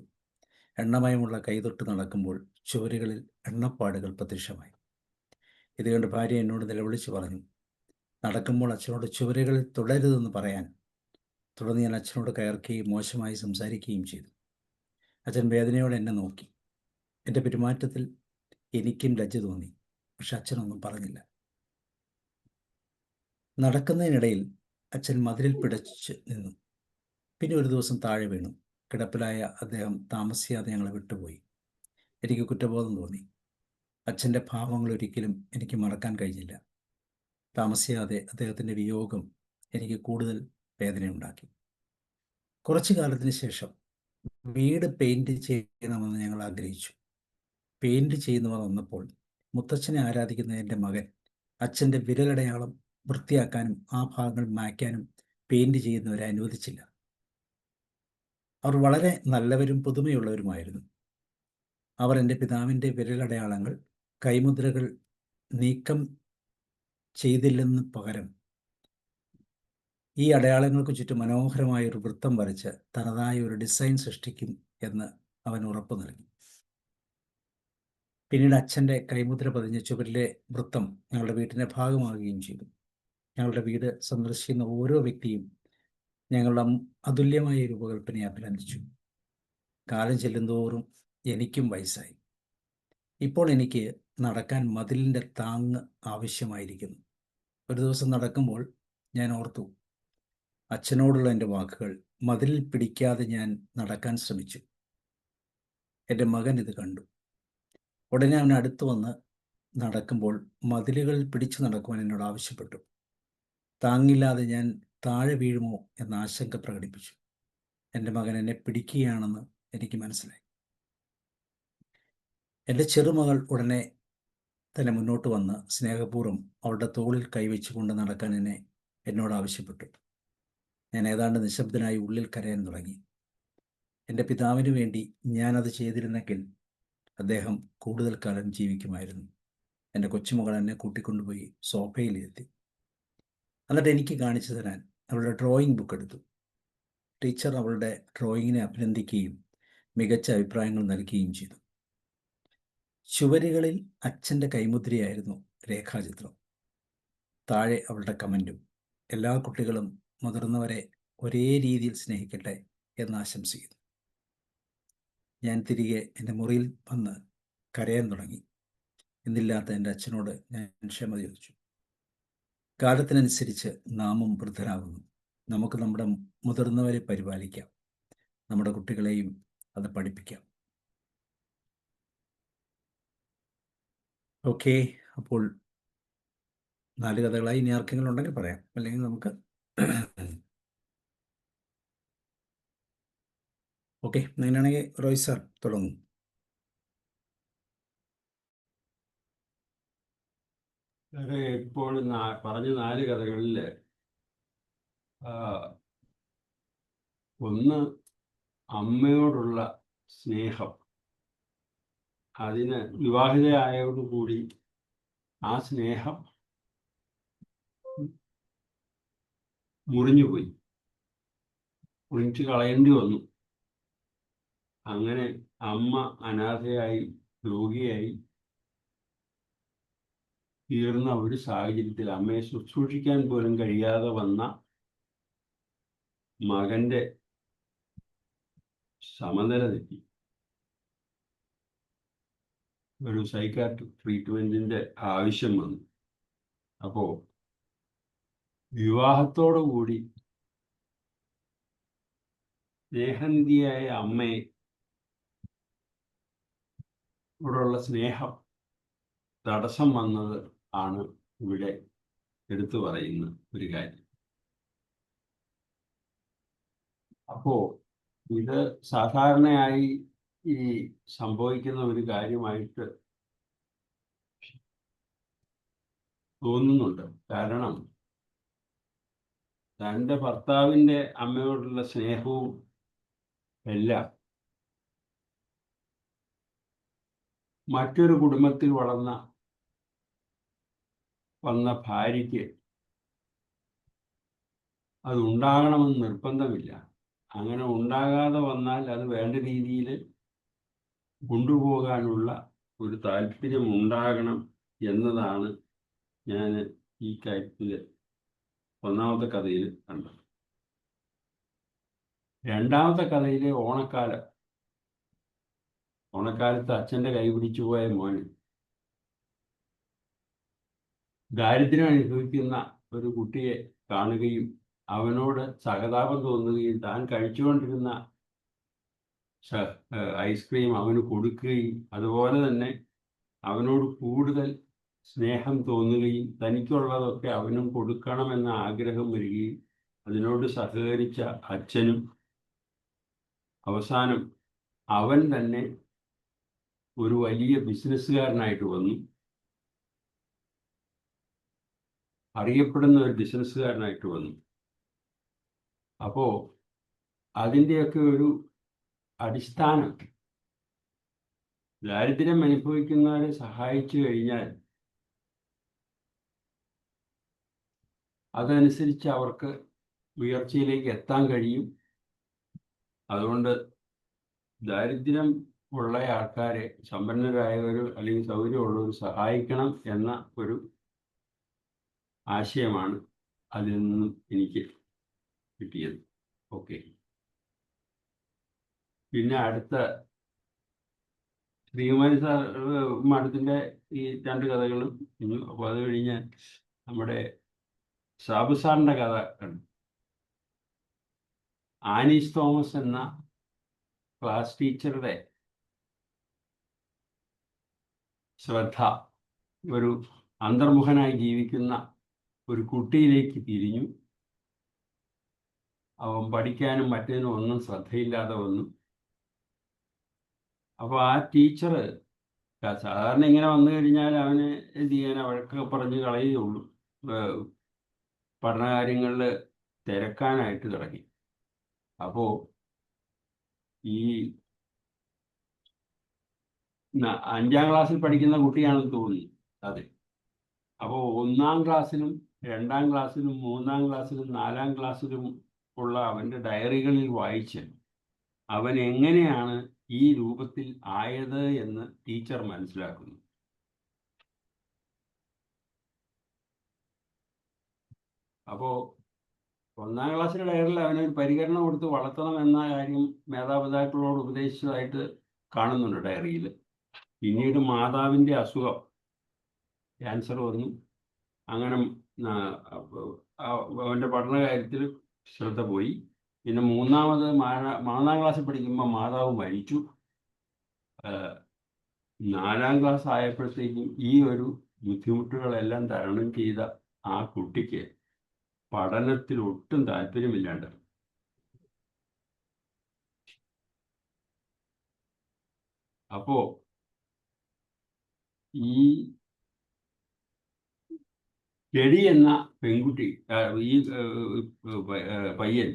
എണ്ണമയമുള്ള കൈതൊട്ട് നടക്കുമ്പോൾ ചുവരുകളിൽ എണ്ണപ്പാടുകൾ പ്രത്യക്ഷമായി. ഇത് കണ്ട് ഭാര്യ എന്നോട് നിലവിളിച്ച് പറഞ്ഞു, നടക്കുമ്പോൾ അച്ഛനോട് ചുവരുകളിൽ തുടരുതെന്ന് പറയാൻ. തുടർന്ന് ഞാൻ അച്ഛനോട് കയർക്കുകയും മോശമായി സംസാരിക്കുകയും ചെയ്തു. അച്ഛൻ വേദനയോടെ എന്നെ നോക്കി. എൻ്റെ പെരുമാറ്റത്തിൽ എനിക്കും ലജ്ജ തോന്നി. പക്ഷെ അച്ഛനൊന്നും പറഞ്ഞില്ല. നടക്കുന്നതിനിടയിൽ അച്ഛൻ മതിലിൽ പിടച്ച് നിന്നു. പിന്നെ ഒരു ദിവസം താഴെ വീണു. കിടപ്പിലായ അദ്ദേഹം താമസിയാതെ ഞങ്ങളെ വിട്ടുപോയി. എനിക്ക് കുറ്റബോധം തോന്നി. അച്ഛൻ്റെ ഭാവങ്ങൾ ഒരിക്കലും എനിക്ക് മറക്കാൻ കഴിഞ്ഞില്ല. താമസിയാതെ അദ്ദേഹത്തിൻ്റെ വിയോഗം എനിക്ക് കൂടുതൽ വേദനയുണ്ടാക്കി. കുറച്ചു കാലത്തിന് ശേഷം വീട് പെയിൻറ് ചെയ്യണമെന്ന് ഞങ്ങൾ ആഗ്രഹിച്ചു. പെയിൻറ് ചെയ്യുന്നവർ വന്നപ്പോൾ മുത്തച്ഛനെ ആരാധിക്കുന്ന എൻ്റെ മകൻ അച്ഛൻ്റെ വിരലടയാളം വൃത്തിയാക്കാനും ആ ഭാഗങ്ങൾ മായ്ക്കാനും പെയിൻറ് ചെയ്യുന്നവരെ അനുവദിച്ചില്ല. അവർ വളരെ നല്ലവരും പുതുമയുള്ളവരുമായിരുന്നു. അവർ എൻ്റെ പിതാവിൻ്റെ വിരലടയാളങ്ങൾ, കൈമുദ്രകൾ നീക്കം ചെയ്തില്ലെന്ന് പകരം ഈ അടയാളങ്ങൾക്ക് ചുറ്റും മനോഹരമായ ഒരു വൃത്തം വരച്ച് തനതായ ഒരു ഡിസൈൻ സൃഷ്ടിക്കും എന്ന് അവൻ ഉറപ്പു നൽകി. പിന്നീട് അച്ഛൻ്റെ കൈമുദ്ര പതിഞ്ഞ ചുവരിലെ വൃത്തം ഞങ്ങളുടെ വീട്ടിൻ്റെ ഭാഗമാകുകയും ചെയ്തു. ഞങ്ങളുടെ വീട് സന്ദർശിക്കുന്ന ഓരോ വ്യക്തിയും ഞങ്ങളുടെ അതുല്യമായ രൂപകൽപ്പനയെ അഭിനന്ദിച്ചു. കാലം ചെല്ലുന്തോറും എനിക്കും വയസ്സായി. ഇപ്പോൾ എനിക്ക് നടക്കാൻ മതിലിൻ്റെ താങ്ങ് ആവശ്യമായിരിക്കുന്നു. ഒരു ദിവസം നടക്കുമ്പോൾ ഞാൻ ഓർത്തു, അച്ഛനോടുള്ള എൻ്റെ വാക്കുകൾ. മതിലിൽ പിടിക്കാതെ ഞാൻ നടക്കാൻ ശ്രമിച്ചു. എൻ്റെ മകൻ ഇത് കണ്ടു. ഉടനെ അവൻ അടുത്തു വന്ന് നടക്കുമ്പോൾ മതിലുകളിൽ പിടിച്ചു നടക്കുവാൻ എന്നോട് ആവശ്യപ്പെട്ടു. താങ്ങില്ലാതെ ഞാൻ താഴെ വീഴുമോ എന്ന ആശങ്ക പ്രകടിപ്പിച്ചു. എൻ്റെ മകൻ എന്നെ പിടിക്കുകയാണെന്ന് എനിക്ക് മനസ്സിലായി. എൻ്റെ ചെറുമകൾ ഉടനെ തന്നെ മുന്നോട്ട് വന്ന് സ്നേഹപൂർവ്വം അവളുടെ തോളിൽ കൈവച്ചുകൊണ്ട് നടക്കാൻ എന്നോട് ആവശ്യപ്പെട്ടു. ഞാൻ ഏതാണ്ട് നിശബ്ദനായി ഉള്ളിൽ കരയാൻ തുടങ്ങി. എൻ്റെ പിതാവിന് വേണ്ടി ഞാനത് ചെയ്തിരുന്നെങ്കിൽ അദ്ദേഹം കൂടുതൽ കാലം ജീവിക്കുമായിരുന്നു. എൻ്റെ കൊച്ചുമകൾ എന്നെ കൂട്ടിക്കൊണ്ടുപോയി സോഫയിലിരുത്തി. എന്നിട്ട് എനിക്ക് കാണിച്ചു തരാൻ അവളുടെ ഡ്രോയിങ് ബുക്ക് എടുത്തു. ടീച്ചർ അവളുടെ ഡ്രോയിങ്ങിനെ അഭിനന്ദിക്കുകയും മികച്ച അഭിപ്രായങ്ങൾ നൽകുകയും ചെയ്തു. ചുവരുകളിൽ അച്ഛൻ്റെ കൈമുദ്രയായിരുന്നു രേഖാചിത്രം. താഴെ അവളുടെ കമൻറ്റും: എല്ലാ കുട്ടികളും മുതിർന്നവരെ ഒരേ രീതിയിൽ സ്നേഹിക്കട്ടെ എന്ന് ആശംസിക്കുന്നു. ഞാൻ തിരികെ എൻ്റെ മുറിയിൽ വന്ന് കരയാൻ തുടങ്ങി. ഇന്നില്ലാത്ത എൻ്റെ അച്ഛനോട് ഞാൻ ക്ഷമ ചോദിച്ചു. കാലത്തിനനുസരിച്ച് നാമും വൃദ്ധരാകുന്നു. നമുക്ക് നമ്മുടെ മുതിർന്നവരെ പരിപാലിക്കാം, നമ്മുടെ കുട്ടികളെയും അത് പഠിപ്പിക്കാം. ഓക്കെ, അപ്പോൾ 4 കഥകളായി. ഇനി ആർക്കെങ്കിലും ഉണ്ടെങ്കിൽ പറയാം, അല്ലെങ്കിൽ നമുക്ക് ഓക്കെ. അങ്ങനെയാണെങ്കിൽ റോയ് സാർ തുടങ്ങും. ഇപ്പോൾ പറഞ്ഞ 4 കഥകളിൽ ഒന്ന് അമ്മയോടുള്ള സ്നേഹം. അതിന് വിവാഹിതയായോടുകൂടി ആ സ്നേഹം മുറിഞ്ഞുപോയി, മുറിച്ച് കളയേണ്ടി വന്നു. അങ്ങനെ അമ്മ അനാഥയായി രോഗിയായി തീർന്ന ഒരു സാഹചര്യത്തിൽ അമ്മയെ ശുശ്രൂഷിക്കാൻ പോലും കഴിയാതെ വന്ന മകന്റെ സമനില തെറ്റി. ഒരു സൈക്കാട്രിക് ട്രീറ്റ്മെന്റിന്റെ ആവശ്യം വന്നു. അപ്പോ വിവാഹത്തോടുകൂടി സ്നേഹനിധിയായ അമ്മയെ ോടുള്ള സ്നേഹം തടസ്സം വന്നത് ആണ് ഇവിടെ എടുത്തു പറയുന്ന ഒരു കാര്യം. അപ്പോ ഇത് സാധാരണയായി ഈ സംഭവിക്കുന്ന ഒരു കാര്യമായിട്ട് തോന്നുന്നുണ്ട്. കാരണം തൻ്റെ ഭർത്താവിൻ്റെ അമ്മയോടുള്ള സ്നേഹവും എല്ലാം മറ്റൊരു കുടുംബത്തിൽ വന്ന ഭാര്യയ്ക്ക് അത് ഉണ്ടാകണമെന്ന് നിർബന്ധമില്ല. അങ്ങനെ ഉണ്ടാകാതെ വന്നാൽ അത് വേണ്ട രീതിയിൽ കൊണ്ടുപോകാനുള്ള ഒരു താല്പര്യം ഉണ്ടാകണം എന്നതാണ് ഞാൻ ഈ കാര്യത്തിൽ ഒന്നാമത്തെ കഥയിൽ കണ്ടത്. രണ്ടാമത്തെ കഥയിലെ ഓണക്കാലത്ത് അച്ഛൻ്റെ കൈ പിടിച്ചു പോയ മോന് ദാരിദ്ര്യം അനുഭവിക്കുന്ന ഒരു കുട്ടിയെ കാണുകയും അവനോട് സഹതാപം തോന്നുകയും താൻ കഴിച്ചുകൊണ്ടിരുന്ന ഐസ്ക്രീം അവന് കൊടുക്കുകയും അതുപോലെ തന്നെ അവനോട് കൂടുതൽ സ്നേഹം തോന്നുകയും തനിക്കുള്ളതൊക്കെ അവനും കൊടുക്കണമെന്ന ആഗ്രഹം വരികയും അതിനോട് സഹകരിച്ച അച്ഛനും അവസാനം അവൻ തന്നെ ഒരു വലിയ ബിസിനസ്സുകാരനായിട്ട് വന്നു, അറിയപ്പെടുന്ന ഒരു ബിസിനസ്സുകാരനായിട്ട് വന്നു. അപ്പോൾ അതിൻ്റെയൊക്കെ ഒരു അടിസ്ഥാനം ദാരിദ്ര്യം അനുഭവിക്കുന്നവരെ സഹായിച്ചു കഴിഞ്ഞാൽ അതനുസരിച്ച് അവർക്ക് ഉയർച്ചയിലേക്ക് എത്താൻ കഴിയും. അതുകൊണ്ട് ദാരിദ്ര്യം ഉള്ള ആൾക്കാരെ സമ്പന്നരായവർ അല്ലെങ്കിൽ സൗകര്യമുള്ളവർ സഹായിക്കണം എന്ന ഒരു ആശയമാണ് അതിൽ നിന്നും എനിക്ക് കിട്ടിയത്. ഓക്കെ, പിന്നെ അടുത്ത ശ്രീകുമാരി മാഡത്തിൻ്റെ ഈ 2 കഥകളും. അപ്പോൾ അത് കഴിഞ്ഞ് നമ്മുടെ സാബു സാറിൻ്റെ കഥ കണ്ടു. ആനീസ് തോമസ് എന്ന ക്ലാസ് ടീച്ചറുടെ ശ്രദ്ധ ഒരു അന്തർമുഖനായി ജീവിക്കുന്ന ഒരു കുട്ടിയിലേക്ക് തിരിഞ്ഞു. അവൻ പഠിക്കാനും മറ്റേതിനും ഒന്നും ശ്രദ്ധയില്ലാതെ വന്നു. അപ്പോൾ ആ ടീച്ചർ സാധാരണ ഇങ്ങനെ വന്നു കഴിഞ്ഞാൽ അവന് എന്ത് ചെയ്യാൻ, വഴക്കൊക്കെ പറഞ്ഞ് കളയുകയുള്ളൂ. പഠനകാര്യങ്ങളിൽ തിരക്കാനായിട്ട് തുടങ്ങി. അപ്പോൾ ഈ 5ാം ക്ലാസ്സിൽ പഠിക്കുന്ന കുട്ടിയാണെന്ന് തോന്നി അതെ. അപ്പോൾ 1ാം ക്ലാസ്സിലും 2ാം ക്ലാസ്സിലും 3ാം ക്ലാസ്സിലും 4ാം ക്ലാസ്സിലും ഉള്ള അവൻ്റെ ഡയറികളിൽ വായിച്ച് അവൻ എങ്ങനെയാണ് ഈ രൂപത്തിൽ ആയത് എന്ന് ടീച്ചർ മനസ്സിലാക്കുന്നു. അപ്പോൾ 1ാം ക്ലാസ്സിലെ ഡയറിയിൽ അവനൊരു പരിഗണന കൊടുത്ത് വളർത്തണം എന്ന കാര്യം മാതാപിതാക്കളോട് ഉപദേശിച്ചതായിട്ട് കാണുന്നുണ്ട് ഡയറിയിൽ. പിന്നീട് മാതാവിൻ്റെ അസുഖം ക്യാൻസർ വന്നു. അങ്ങനെ അവൻ്റെ പഠന കാര്യത്തിൽ ശ്രദ്ധ പോയി. പിന്നെ മൂന്നാമത് 4ാം ക്ലാസ്സിൽ പഠിക്കുമ്പോൾ മാതാവ് മരിച്ചു. 4ാം ക്ലാസ് ആയപ്പോഴത്തേക്കും ഈ ഒരു ബുദ്ധിമുട്ടുകളെല്ലാം തരണം ചെയ്ത ആ കുട്ടിക്ക് പഠനത്തിൽ ഒട്ടും താല്പര്യമില്ലാണ്ട് അപ്പോ ഈ ടെഡി എന്ന പെൺകുട്ടി, ഈ പയ്യൻ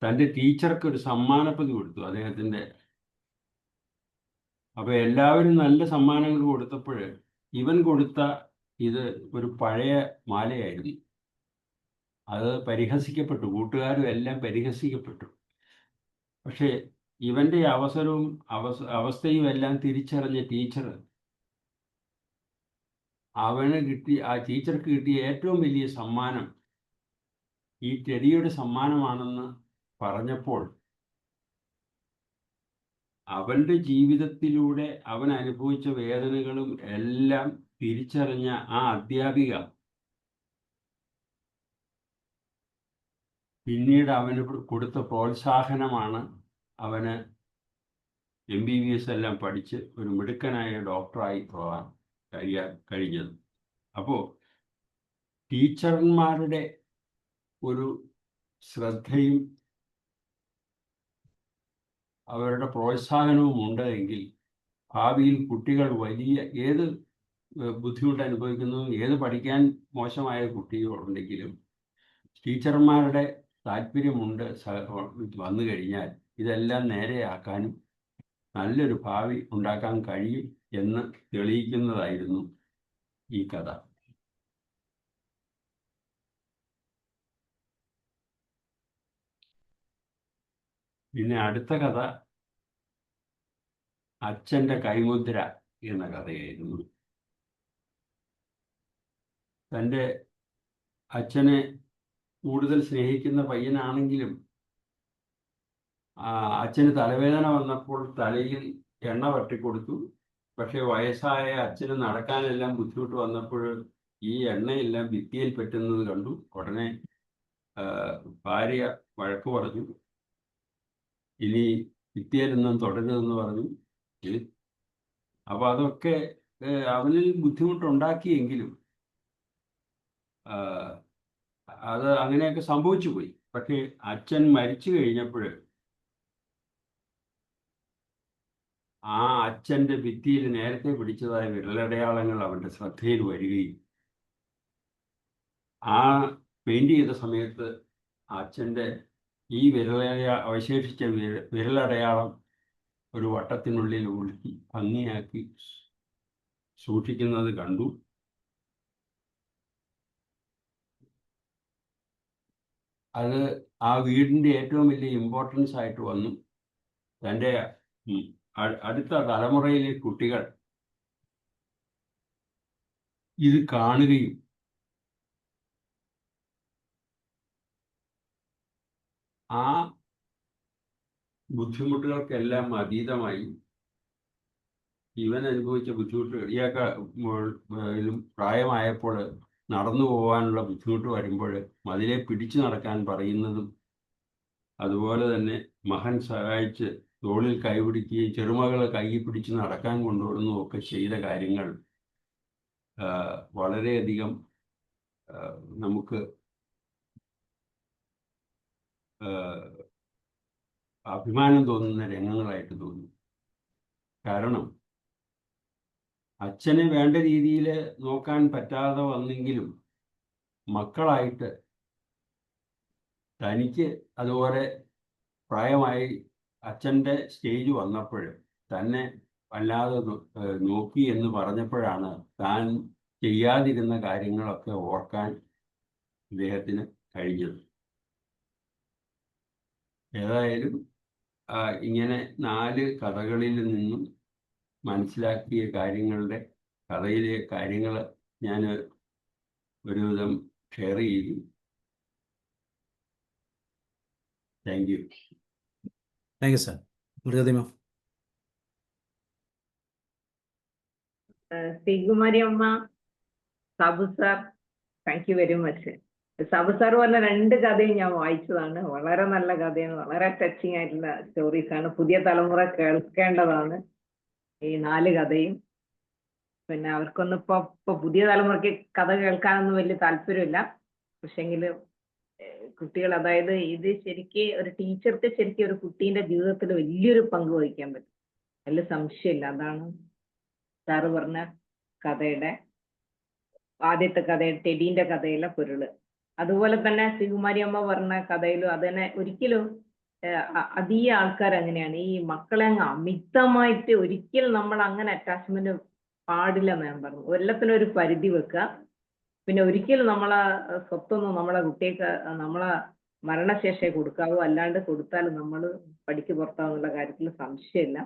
തൻ്റെ ടീച്ചർക്ക് ഒരു സമ്മാനപ്പൊതി കൊടുത്തു അദ്ദേഹത്തിൻ്റെ. അപ്പൊ എല്ലാവരും നല്ല സമ്മാനങ്ങൾ കൊടുത്തപ്പോൾ ഇവൻ കൊടുത്ത ഇത് ഒരു പഴയ മാലയായിരുന്നു. അത് പരിഹസിക്കപ്പെട്ടു, കൂട്ടുകാരും എല്ലാം പരിഹസിക്കപ്പെട്ടു. പക്ഷേ ഇവന്റെ അവസരവും അവസ്ഥയും എല്ലാം തിരിച്ചറിഞ്ഞ ടീച്ചർ ആ ടീച്ചർക്ക് കിട്ടിയ ഏറ്റവും വലിയ സമ്മാനം ഈ ടെഡിയുടെ സമ്മാനമാണെന്ന് പറഞ്ഞപ്പോൾ അവന്റെ ജീവിതത്തിലൂടെ അവൻ അനുഭവിച്ച വേദനകളും എല്ലാം തിരിച്ചറിഞ്ഞ ആ അധ്യാപിക പിന്നീട് അവന് കൊടുത്ത പ്രോത്സാഹനമാണ് അവന് MBBS എല്ലാം പഠിച്ച് ഒരു മിടുക്കനായ ഡോക്ടറായി പോകാൻ കഴിഞ്ഞത്. അപ്പോൾ ടീച്ചർമാരുടെ ഒരു ശ്രദ്ധയും അവരുടെ പ്രോത്സാഹനവും ഉണ്ടെങ്കിൽ ഭാവിയിൽ കുട്ടികൾ വലിയ ഏത് ബുദ്ധിമുട്ട് അനുഭവിക്കുന്നതും ഏത് പഠിക്കാൻ മോശമായ കുട്ടികളുണ്ടെങ്കിലും ടീച്ചർമാരുടെ താല്പര്യമുണ്ട് വന്നു കഴിഞ്ഞാൽ ഇതെല്ലാം നേരെയാക്കാനും നല്ലൊരു ഭാവി ഉണ്ടാക്കാൻ കഴിയും എന്ന് തെളിയിക്കുന്നതായിരുന്നു ഈ കഥ. പിന്നെ അടുത്ത കഥ അച്ഛൻ്റെ കൈമുദ്ര എന്ന കഥയായിരുന്നു. തൻ്റെ അച്ഛനെ കൂടുതൽ സ്നേഹിക്കുന്ന പയ്യനാണെങ്കിലും അച്ഛന് തലവേദന വന്നപ്പോൾ തലയിൽ എണ്ണ വട്ടിക്കൊടുത്തു. പക്ഷെ വയസ്സായ അച്ഛന് നടക്കാനെല്ലാം ബുദ്ധിമുട്ട് വന്നപ്പോൾ ഈ എണ്ണയെല്ലാം ഭിത്തിയിൽ പറ്റുന്നത് കണ്ടു. ഉടനെ ഭാര്യ വഴക്ക് പറഞ്ഞു, ഇനി ഭിത്തിയിലൊന്നും തൊടരുതെന്ന് പറഞ്ഞു. അപ്പോൾ അതൊക്കെ അവനിൽ ബുദ്ധിമുട്ടുണ്ടാക്കിയെങ്കിലും അത് അങ്ങനെയൊക്കെ സംഭവിച്ചു പോയി. പക്ഷേ അച്ഛൻ മരിച്ചു കഴിഞ്ഞപ്പോൾ ആ അച്ഛൻ്റെ ഭിത്തിയിൽ നേരത്തെ പിടിച്ചതായ വിരലടയാളങ്ങൾ അവൻ്റെ ശ്രദ്ധയിൽ വരികയും ആ പെയിന്റ് ചെയ്ത സമയത്ത് അച്ഛൻ്റെ ഈ അവശേഷിച്ച വിരലടയാളം ഒരു വട്ടത്തിനുള്ളിൽ ഉരുട്ടി ഭംഗിയാക്കി സൂക്ഷിക്കുന്നത് കണ്ടു. അത് ആ വീടിൻ്റെ ഏറ്റവും വലിയ ഇമ്പോർട്ടൻസ് ആയിട്ട് വന്നു. തൻ്റെ അടുത്ത തലമുറയിലെ കുട്ടികൾ ഇത് കാണുകയും ആ ബുദ്ധിമുട്ടുകൾക്കെല്ലാം അതീതമായി ഇവൻ അനുഭവിച്ച ബുദ്ധിമുട്ടുകൾ ഇയാൾക്ക് പ്രായമായപ്പോൾ നടന്നു പോകാനുള്ള ബുദ്ധിമുട്ട് വരുമ്പോൾ മതിലെ പിടിച്ചു നടക്കാൻ പറയുന്നതും അതുപോലെ തന്നെ മകൻ സഹായിച്ച് തോളിൽ കൈപിടിക്കുകയും ചെറുമകളെ കൈ പിടിച്ച് നടക്കാൻ കൊണ്ടുവരുന്നതും ഒക്കെ ചെയ്ത കാര്യങ്ങൾ വളരെയധികം നമുക്ക് അഭിമാനം തോന്നുന്ന രംഗങ്ങളായിട്ട് തോന്നി. കാരണം അച്ഛനെ വേണ്ട രീതിയിൽ നോക്കാൻ പറ്റാതെ വന്നെങ്കിലും മക്കളായിട്ട് തനിക്ക് അതുപോലെ പ്രായമായി അച്ഛൻ്റെ സ്റ്റേജ് വന്നപ്പോൾ തന്നെ വല്ലാതെ നോക്കി എന്ന് പറഞ്ഞപ്പോഴാണ് താൻ ചെയ്യാതിരുന്ന കാര്യങ്ങളൊക്കെ ഓർക്കാൻ ഇദ്ദേഹത്തിന് കഴിഞ്ഞത്. ഏതായാലും ഇങ്ങനെ 4 കഥകളിൽ നിന്നും മനസ്സിലാക്കിയ കാര്യങ്ങളുടെ കഥയിലെ കാര്യങ്ങൾ ഞാൻ ഒരുവിധം ഷെയർ ചെയ്തു. Thank you. Thank you sir. മൃഗതിമ. ശ്രീകുമാരി അമ്മ Sabu sir, thank you very much. Sabu sir പറഞ്ഞ 2 കഥയും ഞാൻ വായിച്ചതാണ്. വളരെ നല്ല കഥയാണ്, വളരെ ടച്ചിങ് ആയിട്ടുള്ള സ്റ്റോറീസ് ആണ്. പുതിയ തലമുറ കേൾക്കേണ്ടതാണ് ഈ 4 കഥയും. പിന്നെ അവർക്കൊന്നും ഇപ്പൊ പുതിയ തലമുറയ്ക്ക് കഥ കേൾക്കാനൊന്നും വലിയ താല്പര്യമില്ല. പക്ഷെങ്കിൽ കുട്ടികൾ, അതായത് ഇത് ശരിക്ക് ഒരു ടീച്ചർക്ക് ശരിക്കും ഒരു കുട്ടീന്റെ ജീവിതത്തിൽ വലിയൊരു പങ്ക് വഹിക്കാൻ പറ്റും, അതിൽ സംശയമില്ല. അതാണ് സാറ് പറഞ്ഞ കഥയുടെ ആദ്യത്തെ കഥ, ടെഡീന്റെ കഥയിലെ പൊരുള്. അതുപോലെ തന്നെ ശ്രീകുമാരി അമ്മ പറഞ്ഞ കഥയിലും അത് തന്നെ. ഒരിക്കലും അധിക ആൾക്കാർ അങ്ങനെയാണ്, ഈ മക്കളെ അങ്ങ് അമിതമായിട്ട് ഒരിക്കലും നമ്മൾ അങ്ങനെ അറ്റാച്ച്മെന്റ് പാടില്ല എന്ന് ഞാൻ പറഞ്ഞു. എല്ലാത്തിനും ഒരു പരിധി വെക്കുക. പിന്നെ ഒരിക്കലും നമ്മളെ സ്വത്തൊന്നും നമ്മളെ കുട്ടിക്ക് നമ്മളെ മരണശേഷമേ കൊടുക്കാവൂ, അല്ലാണ്ട് കൊടുത്താൽ നമ്മൾ പഠിക്ക് പുറത്താവുന്നുള്ള കാര്യത്തിൽ സംശയമില്ല.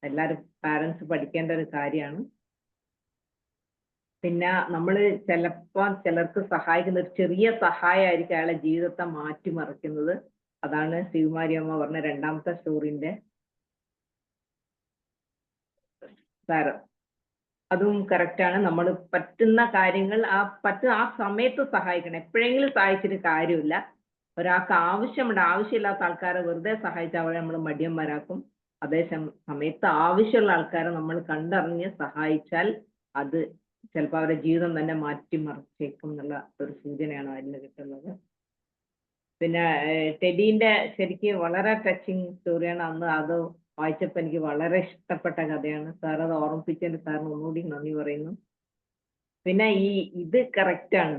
എല്ലാവരും പാരൻസ് പഠിക്കേണ്ട ഒരു കാര്യമാണ്. പിന്നെ നമ്മൾ ചിലപ്പോൾ ചിലർക്ക് സഹായിക്കുന്ന ഒരു ചെറിയ സഹായമായിരിക്കും അയാളെ ജീവിതത്തെ മാറ്റിമറിക്കുന്നത്. അതാണ് ശ്രീകുമാരി അമ്മ പറഞ്ഞ 2ാമത്തെ സ്റ്റോറിന്റെ സാരം. അതും കറക്റ്റാണ്. നമ്മൾ പറ്റുന്ന കാര്യങ്ങൾ ആ സമയത്ത് സഹായിക്കണം. എപ്പോഴെങ്കിലും സഹായിച്ചിട്ട് കാര്യമില്ല. ഒരാൾക്ക് ആവശ്യമുണ്ട്, ആവശ്യമില്ലാത്ത ആൾക്കാരെ വെറുതെ സഹായിച്ചാൽ അവരെ നമ്മൾ മടിയന്മാരാക്കും. അതേ സമയത്ത് ആവശ്യമുള്ള ആൾക്കാരെ നമ്മൾ കണ്ടറിഞ്ഞ് സഹായിച്ചാൽ അത് ചിലപ്പോൾ അവരുടെ ജീവിതം തന്നെ മാറ്റിമറിച്ചേക്കും എന്നുള്ള ഒരു സൂചനയാണ് അതിന് കിട്ടുന്നത്. പിന്നെ ടെഡീന്റെ ശരിക്ക് വളരെ ടച്ചിങ് സ്റ്റോറിയാണ്. അന്ന് അത് വായിച്ചപ്പോൾ എനിക്ക് വളരെ ഇഷ്ടപ്പെട്ട കഥയാണ്. സാർ അത് ഓർമ്മിപ്പിച്ചതിന് സാറിന് ഒന്നുകൂടി നന്ദി പറയുന്നു. പിന്നെ ഇത് കറക്റ്റാണ്.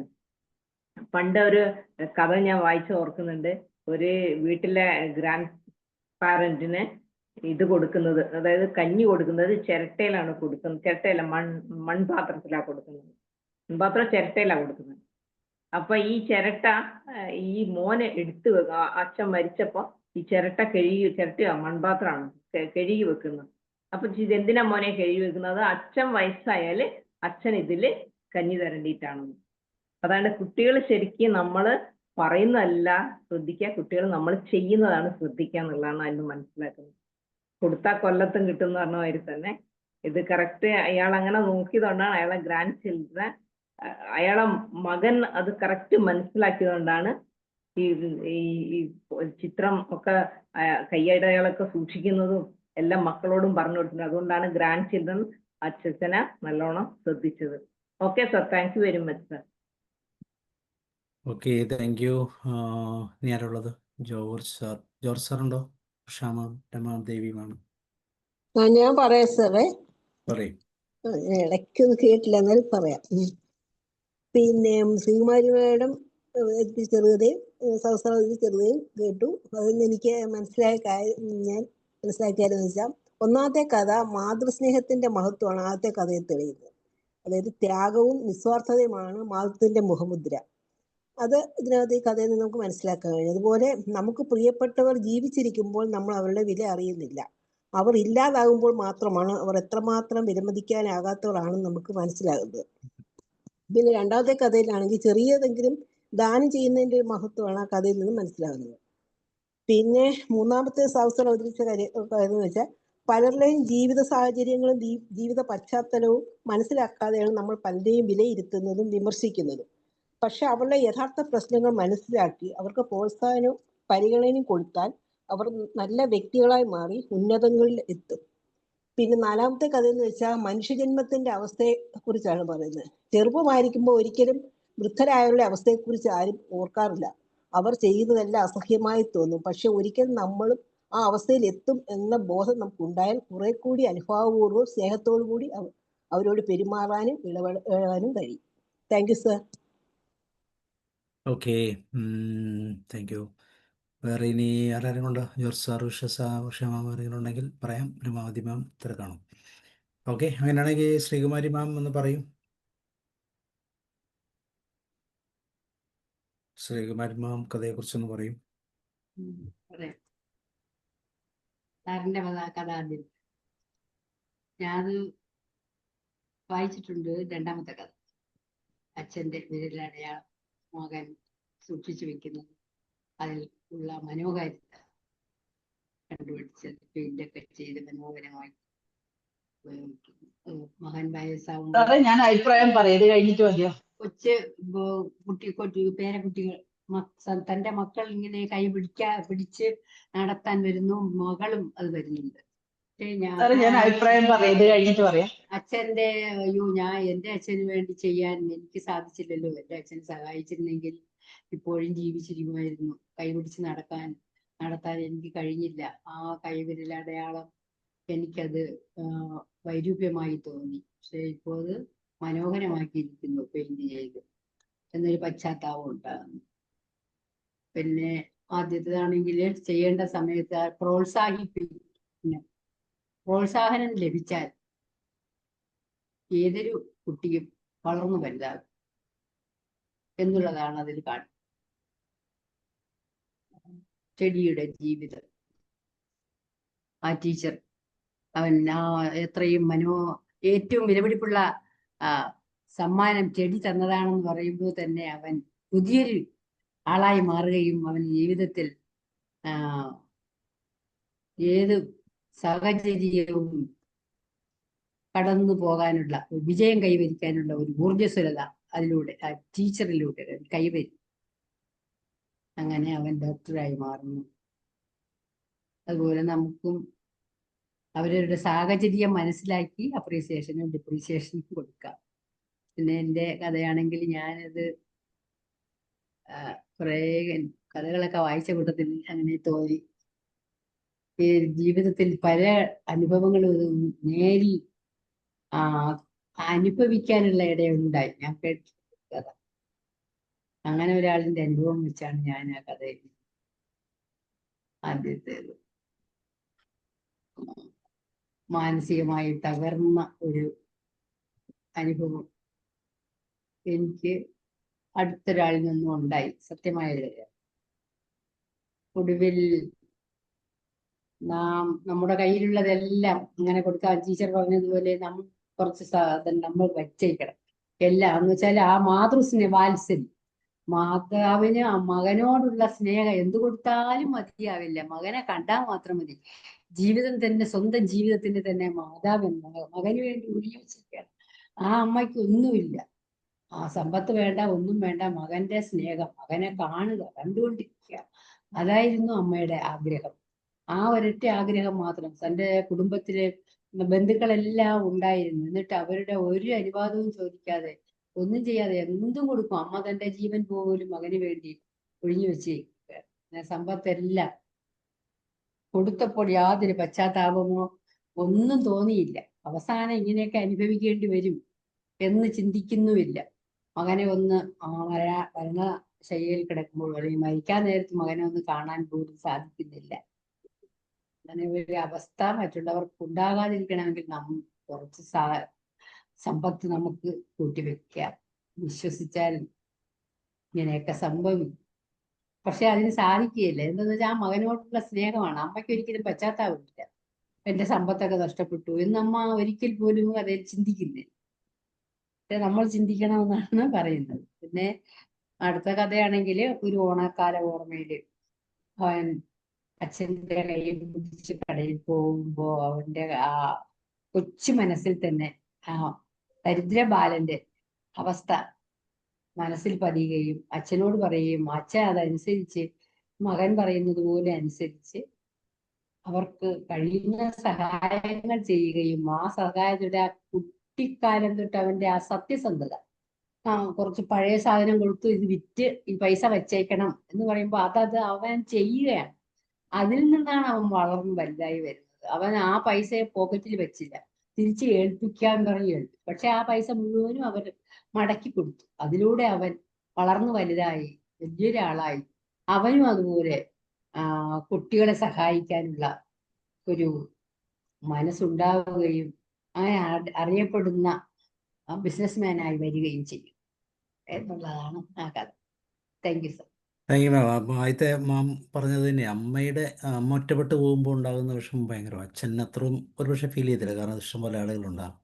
പണ്ട് ഒരു കഥ ഞാൻ വായിച്ച് ഓർക്കുന്നുണ്ട്. ഒരു വീട്ടിലെ ഗ്രാൻഡ് പാരന്റിന് ഇത് കൊടുക്കുന്നത്, അതായത് കഞ്ഞി കൊടുക്കുന്നത് ചിരട്ടയിലാണ് കൊടുക്കുന്നത്. ചിരട്ടയല്ല, മൺപാത്രത്തിലാണ് കൊടുക്കുന്നത്. മൺപാത്രം ചിരട്ടയിലാണ് കൊടുക്കുന്നത്. അപ്പൊ ഈ ചിരട്ട ഈ മോനെ എടുത്തു വെക്കുക. അച്ഛൻ മരിച്ചപ്പോ ഈ ചിരട്ടയോ മൺപാത്രമാണ് കഴുകി വെക്കുന്നത്. അപ്പൊ ഇതെന്തിനാ മോനെ കഴുകി വെക്കുന്നത്? അച്ഛൻ വയസ്സായാല് അച്ഛൻ ഇതില് കഞ്ഞി തരണ്ടിയിട്ടാണെന്ന്. അതാണ് കുട്ടികൾ ശരിക്കും നമ്മൾ പറയുന്നതല്ല ശ്രദ്ധിക്കുക, കുട്ടികൾ നമ്മൾ ചെയ്യുന്നതാണ് ശ്രദ്ധിക്കുക എന്നുള്ളതാണ് അതിന് മനസ്സിലാക്കുന്നത്. കൊടുത്താൽ കൊല്ലത്തും കിട്ടും എന്ന് പറഞ്ഞ മാതിരി തന്നെ ഇത് കറക്റ്റ്. അയാൾ അങ്ങനെ നോക്കിയതുകൊണ്ടാണ് അയാളെ ഗ്രാൻഡ് ചിൽഡ്രൻ, അയാളെ മകൻ അത് കറക്റ്റ് മനസ്സിലാക്കിയതുകൊണ്ടാണ് ഈ ചിത്രം ഒക്കെ കയ്യടയാളൊക്കെ സൂക്ഷിക്കുന്നതും എല്ലാം മക്കളോടും പറഞ്ഞു കൊടുക്കുന്നത്. അതുകൊണ്ടാണ് ഗ്രാൻഡ് ചിൽഡ്രൻ അച്ഛനെ നല്ലോണം ശ്രദ്ധിച്ചത്. Okay sir, thank you very much sir. Okay, thank you. ഇനി ആരുള്ളത്? ജോർജ് സാർ ഉണ്ടോ? രമാ ദേവി മാം ഞാൻ പറയാം സാറേ. പറയും. ഇടയ്ക്കൊന്നും കേട്ടില്ല, എന്നാലും പറയാം. പിന്നെ ശ്രീകുമാരി മാഡം ചെറുകഥയും സഹസ്രാവതി ചെറുകഥയും കേട്ടു. അതിൽ നിന്ന് എനിക്ക് ഞാൻ മനസ്സിലാക്കിയതെന്ന് വെച്ചാൽ, ഒന്നാമത്തെ കഥ മാതൃസ്നേഹത്തിന്റെ മഹത്വമാണ് ആദ്യത്തെ കഥയിൽ തെളിയുന്നത്. അതായത് ത്യാഗവും നിസ്വാർത്ഥതയുമാണ് മാതൃത്വത്തിന്റെ മുഖമുദ്ര. അത് ഇതിനകത്ത് ഈ കഥയിൽ നിന്ന് നമുക്ക് മനസ്സിലാക്കാൻ കഴിയും. അതുപോലെ നമുക്ക് പ്രിയപ്പെട്ടവർ ജീവിച്ചിരിക്കുമ്പോൾ നമ്മൾ അവരുടെ വില അറിയുന്നില്ല. അവർ ഇല്ലാതാകുമ്പോൾ മാത്രമാണ് അവർ എത്രമാത്രം വിലമതിക്കാനാകാത്തവരാണെന്ന് നമുക്ക് മനസ്സിലാകുന്നത്. പിന്നെ 2ാമത്തെ കഥയിലാണെങ്കിൽ ചെറിയതെങ്കിലും ദാനം ചെയ്യുന്നതിന്റെ ഒരു മഹത്വമാണ് ആ കഥയിൽ നിന്ന് മനസ്സിലാകുന്നത്. പിന്നെ 3ാമത്തെ സഹസ്രം അവതരിച്ച കാര്യം വെച്ചാൽ, പലരുടെയും ജീവിത സാഹചര്യങ്ങളും ജീവിത പശ്ചാത്തലവും മനസ്സിലാക്കാതെയാണ് നമ്മൾ പലരെയും വിലയിരുത്തുന്നതും വിമർശിക്കുന്നതും. പക്ഷെ അവരുടെ യഥാർത്ഥ പ്രശ്നങ്ങൾ മനസ്സിലാക്കി അവർക്ക് പ്രോത്സാഹനവും പരിഗണനയും കൊടുത്താൽ അവർ നല്ല വ്യക്തികളായി മാറി ഉന്നതങ്ങളിൽ എത്തും. പിന്നെ 4ാമത്തെ കഥ എന്ന് വെച്ചാൽ മനുഷ്യജന്മത്തിന്റെ അവസ്ഥയെ കുറിച്ചാണ് പറയുന്നത്. ചെറുപ്പമായിരിക്കുമ്പോൾ ഒരിക്കലും വൃദ്ധരായവരുടെ അവസ്ഥയെക്കുറിച്ച് ആരും ഓർക്കാറില്ല. അവർ ചെയ്യുന്നതെല്ലാം അസഹ്യമായി തോന്നും. പക്ഷെ ഒരിക്കൽ നമ്മളും ആ അവസ്ഥയിൽ എത്തും എന്ന ബോധം നമുക്ക് ഉണ്ടായാൽ കുറെ കൂടി അനുഭാവപൂർവ്വം സ്നേഹത്തോടു കൂടി അവരോട് പെരുമാറാനും ഇടപെടാനും കഴിയും. Thank you sir. Okay, thank you. വേറെ ഇനി ആരെങ്കിലും ഉണ്ടോ? ജോർജ് സാർ, ഉഷമാം ആരെങ്കിലും ഉണ്ടെങ്കിൽ പറയാം. രമാവതി മാം തിരക്കാണോ? ഓക്കെ, അങ്ങനെയാണെങ്കിൽ ശ്രീകുമാരി മാം ഒന്ന് പറയും. ശ്രീകുമാരി മാം കഥയെക്കുറിച്ചൊന്ന് പറയും. പറയാം. സാറിന്റെ കഥ ആദ്യം ഞാൻ വായിച്ചിട്ടുണ്ട്. 2ാമത്തെ കഥ അച്ഛന്റെ വിരലടയാളം മകൻ സൂക്ഷിച്ചു വെക്കുന്നത്, അതിൽ ഉള്ള മനോഹാരിത കണ്ടുപിടിച്ച് പെയിന്റൊക്കെ ചെയ്ത് മനോഹരമായി മകൻ വയസ്സാവുമ്പോൾ സാറേ ഞാൻ അഭിപ്രായം പറയത് കഴിഞ്ഞിട്ട് മതിയോ? കൊച്ചു പേരക്കുട്ടികൾ തന്റെ മക്കൾ ഇങ്ങനെ കൈ പിടിച്ച് നടത്താൻ വരുന്നു, മകളും അത് വരുന്നുണ്ട്. പക്ഷേ സാറേ ഞാൻ അഭിപ്രായം പറയത് കഴിഞ്ഞിട്ട് പറയാം. അച്ഛന്റെ എന്റെ അച്ഛന് വേണ്ടി ചെയ്യാൻ എനിക്ക് സാധിച്ചില്ലല്ലോ. എന്റെ അച്ഛൻ സഹായിച്ചിരുന്നെങ്കിൽ ഇപ്പോഴും ജീവിച്ചിരിക്കുമായിരുന്നു. കൈപിടിച്ച് നടത്താൻ എനിക്ക് കഴിഞ്ഞില്ല. ആ കൈവിരലടയാളം എനിക്കത് വൈരൂപ്യമായി തോന്നി. പക്ഷെ ഇപ്പോൾ അത് മനോഹരമാക്കിയിരിക്കുന്നു പെയിന്റ് ചെയ്ത് എന്നൊരു പശ്ചാത്താപം ഉണ്ടാകുന്നു. പിന്നെ ആദ്യത്തേതാണെങ്കിൽ ചെയ്യേണ്ട സമയത്ത് പ്രോത്സാഹനം ലഭിച്ചാൽ ഏതൊരു കുട്ടിയും വളർന്നു വലുതാകും എന്നുള്ളതാണ് അതിൽ കാണുന്നത്. ചെടിയുടെ ജീവിതം, ആ ടീച്ചർ അവൻ എത്രയും ഏറ്റവും വിലപിടിപ്പുള്ള സമ്മാനം ചെടി തന്നതാണെന്ന് പറയുമ്പോൾ തന്നെ അവൻ പുതിയൊരു ആളായി മാറുകയും അവൻ ജീവിതത്തിൽ ഏത് സാഹചര്യവും കടന്നു പോകാനുള്ള വിജയം കൈവരിക്കാനുള്ള ഒരു ഊർജ്ജസ്വലത അതിലൂടെ ആ ടീച്ചറിലൂടെ കൈവരി. അങ്ങനെ അവൻ ഡോക്ടറായി മാറുന്നു. അതുപോലെ നമുക്കും അവരവരുടെ സാഹചര്യം മനസ്സിലാക്കി അപ്രീസിയേഷനും ഡിപ്രീസിയേഷനും കൊടുക്കാം. പിന്നെ എൻ്റെ കഥയാണെങ്കിൽ ഞാനത് കുറേ കഥകളൊക്കെ വായിച്ച കൂട്ടത്തിൽ അങ്ങനെ തോന്നി. ഈ ജീവിതത്തിൽ പല അനുഭവങ്ങളും നേരിൽ അനുഭവിക്കാനുള്ള ഇടയുണ്ടായി. ഞാൻ കേട്ടിട്ടുണ്ട് കഥ. അങ്ങനെ ഒരാളിന്റെ അനുഭവം വെച്ചാണ് ഞാൻ ആ കഥ എഴുതി. ആദ്യത്തേത് മാനസികമായി തകർന്ന ഒരു അനുഭവം എനിക്ക് അടുത്തൊരാളിൽ നിന്നും ഉണ്ടായി. സത്യമായ ഒടുവിൽ നമ്മുടെ കയ്യിലുള്ളതെല്ലാം ഇങ്ങനെ കൊടുക്കാൻ ടീച്ചർ പറഞ്ഞതുപോലെ കുറച്ച് നമ്മൾ വച്ചേക്കണം എല്ലാം. എന്ന് വെച്ചാൽ ആ വാത്സല്യം, മാതാവിന് മകനോടുള്ള സ്നേഹം എന്ത് കൊടുത്താലും മതിയാവില്ല. മകനെ കണ്ടാൽ മാത്രം മതി. സ്വന്തം ജീവിതത്തിന്റെ തന്നെ മാതാവ് മകന് വേണ്ടി ഉപയോഗിച്ചിരിക്കുകയാണ്. ആ അമ്മയ്ക്ക് ഒന്നുമില്ല, ആ സമ്പത്ത് വേണ്ട, ഒന്നും വേണ്ട. മകന്റെ സ്നേഹം, മകനെ കാണുക, കണ്ടുകൊണ്ടിരിക്കുക, അതായിരുന്നു അമ്മയുടെ ആഗ്രഹം. ആ ഒരൊറ്റ ആഗ്രഹം മാത്രം. തൻ്റെ കുടുംബത്തിലെ ബന്ധുക്കളെല്ലാം ഉണ്ടായിരുന്നു. എന്നിട്ട് അവരുടെ ഒരു അനുവാദവും ചോദിക്കാതെ, ഒന്നും ചെയ്യാതെ എന്തും കൊടുക്കും. അമ്മ തന്റെ ജീവൻ പോലും മകന് വേണ്ടി ഒഴിഞ്ഞു വെച്ചിരിക്കുക. സമ്പത്തെല്ലാം കൊടുത്തപ്പോൾ യാതൊരു പശ്ചാത്താപമോ ഒന്നും തോന്നിയില്ല. അവസാനം ഇങ്ങനെയൊക്കെ അനുഭവിക്കേണ്ടി വരും എന്ന് ചിന്തിക്കുന്നുമില്ല. മകനെ ഒന്ന് മരണശയ്യയിൽ കിടക്കുമ്പോൾ അല്ലെങ്കിൽ മരിക്കാൻ നേരത്ത് മകനെ ഒന്ന് കാണാൻ പോലും സാധിക്കുന്നില്ല. അങ്ങനെ ഒരു അവസ്ഥ മറ്റുള്ളവർക്ക് ഉണ്ടാകാതിരിക്കണമെങ്കിൽ കുറച്ച് സമ്പത്ത് നമുക്ക് കൂട്ടിവെക്കാം. വിശ്വസിച്ചാൽ ഇങ്ങനെയൊക്കെ സംഭവിക്കും. പക്ഷെ അതിന് സാധിക്കുകയില്ല. എന്താന്ന് വെച്ചാൽ ആ മകനോടുള്ള സ്നേഹമാണ്. അമ്മയ്ക്ക് ഒരിക്കലും പശ്ചാത്താപമില്ല എന്റെ സമ്പത്തൊക്കെ നഷ്ടപ്പെട്ടു എന്ന് അമ്മ ഒരിക്കൽ പോലും അതിൽ ചിന്തിക്കുന്നില്ല. പക്ഷെ നമ്മൾ ചിന്തിക്കണമെന്നാണ് പറയുന്നത്. പിന്നെ അടുത്ത കഥയാണെങ്കിൽ ഒരു ഓണക്കാല ഓർമ്മയില് അവൻ അച്ഛൻ്റെ കയ്യിൽ പിടിച്ച് കടയിൽ പോകുമ്പോ അവന്റെ ആ കൊച്ചു മനസ്സിൽ തന്നെ ആ ദരിദ്ര ബാലന്റെ അവസ്ഥ മനസ്സിൽ പതിയുകയും അച്ഛനോട് പറയുകയും അച്ഛൻ അതനുസരിച്ച് മകൻ പറയുന്നത് പോലെ അനുസരിച്ച് അവർക്ക് കഴിയുന്ന സഹായങ്ങൾ ചെയ്യുകയും ആ സഹായത്തിലൂടെ ആ കുട്ടിക്കാലം തൊട്ട് അവന്റെ ആ സത്യസന്ധത, കുറച്ച് പഴയ സാധനം കൊടുത്തു ഇത് വിറ്റ് ഈ പൈസ വെച്ചേക്കണം എന്ന് പറയുമ്പോൾ അതത് അവൻ ചെയ്യുകയാണ്. അതിൽ നിന്നാണ് അവൻ വളർന്ന് വലുതായി വരുന്നത്. അവൻ ആ പൈസയെ പോക്കറ്റിൽ വെച്ചില്ല, തിരിച്ച് ഏൽപ്പിക്കാൻ പറഞ്ഞ് ഏൽപ്പിച്ചു. പക്ഷെ ആ പൈസ മുഴുവനും അവർ മടക്കി കൊടുത്തു. അതിലൂടെ അവൻ വളർന്നു വലുതായി വലിയൊരാളായി. അവനും അതുപോലെ കുട്ടികളെ സഹായിക്കാനുള്ള ഒരു മനസ്സുണ്ടാവുകയും അങ്ങനെ അറിയപ്പെടുന്ന ബിസിനസ്മാനായി വരികയും ചെയ്യും എന്നുള്ളതാണ് ആ കഥ. Thank you sir. Thank you ma'am. അപ്പോൾ ആദ്യത്തെ മാം പറഞ്ഞത് തന്നെ അമ്മ ഒറ്റപ്പെട്ട് പോകുമ്പോൾ ഉണ്ടാകുന്ന വിഷമം ഭയങ്കരമാണ്. അച്ഛൻ അത്രയും ഒരുപക്ഷെ ഫീൽ ചെയ്തില്ല, കാരണം ഇഷ്ടംപോലെ ആളുകളുണ്ടാകും.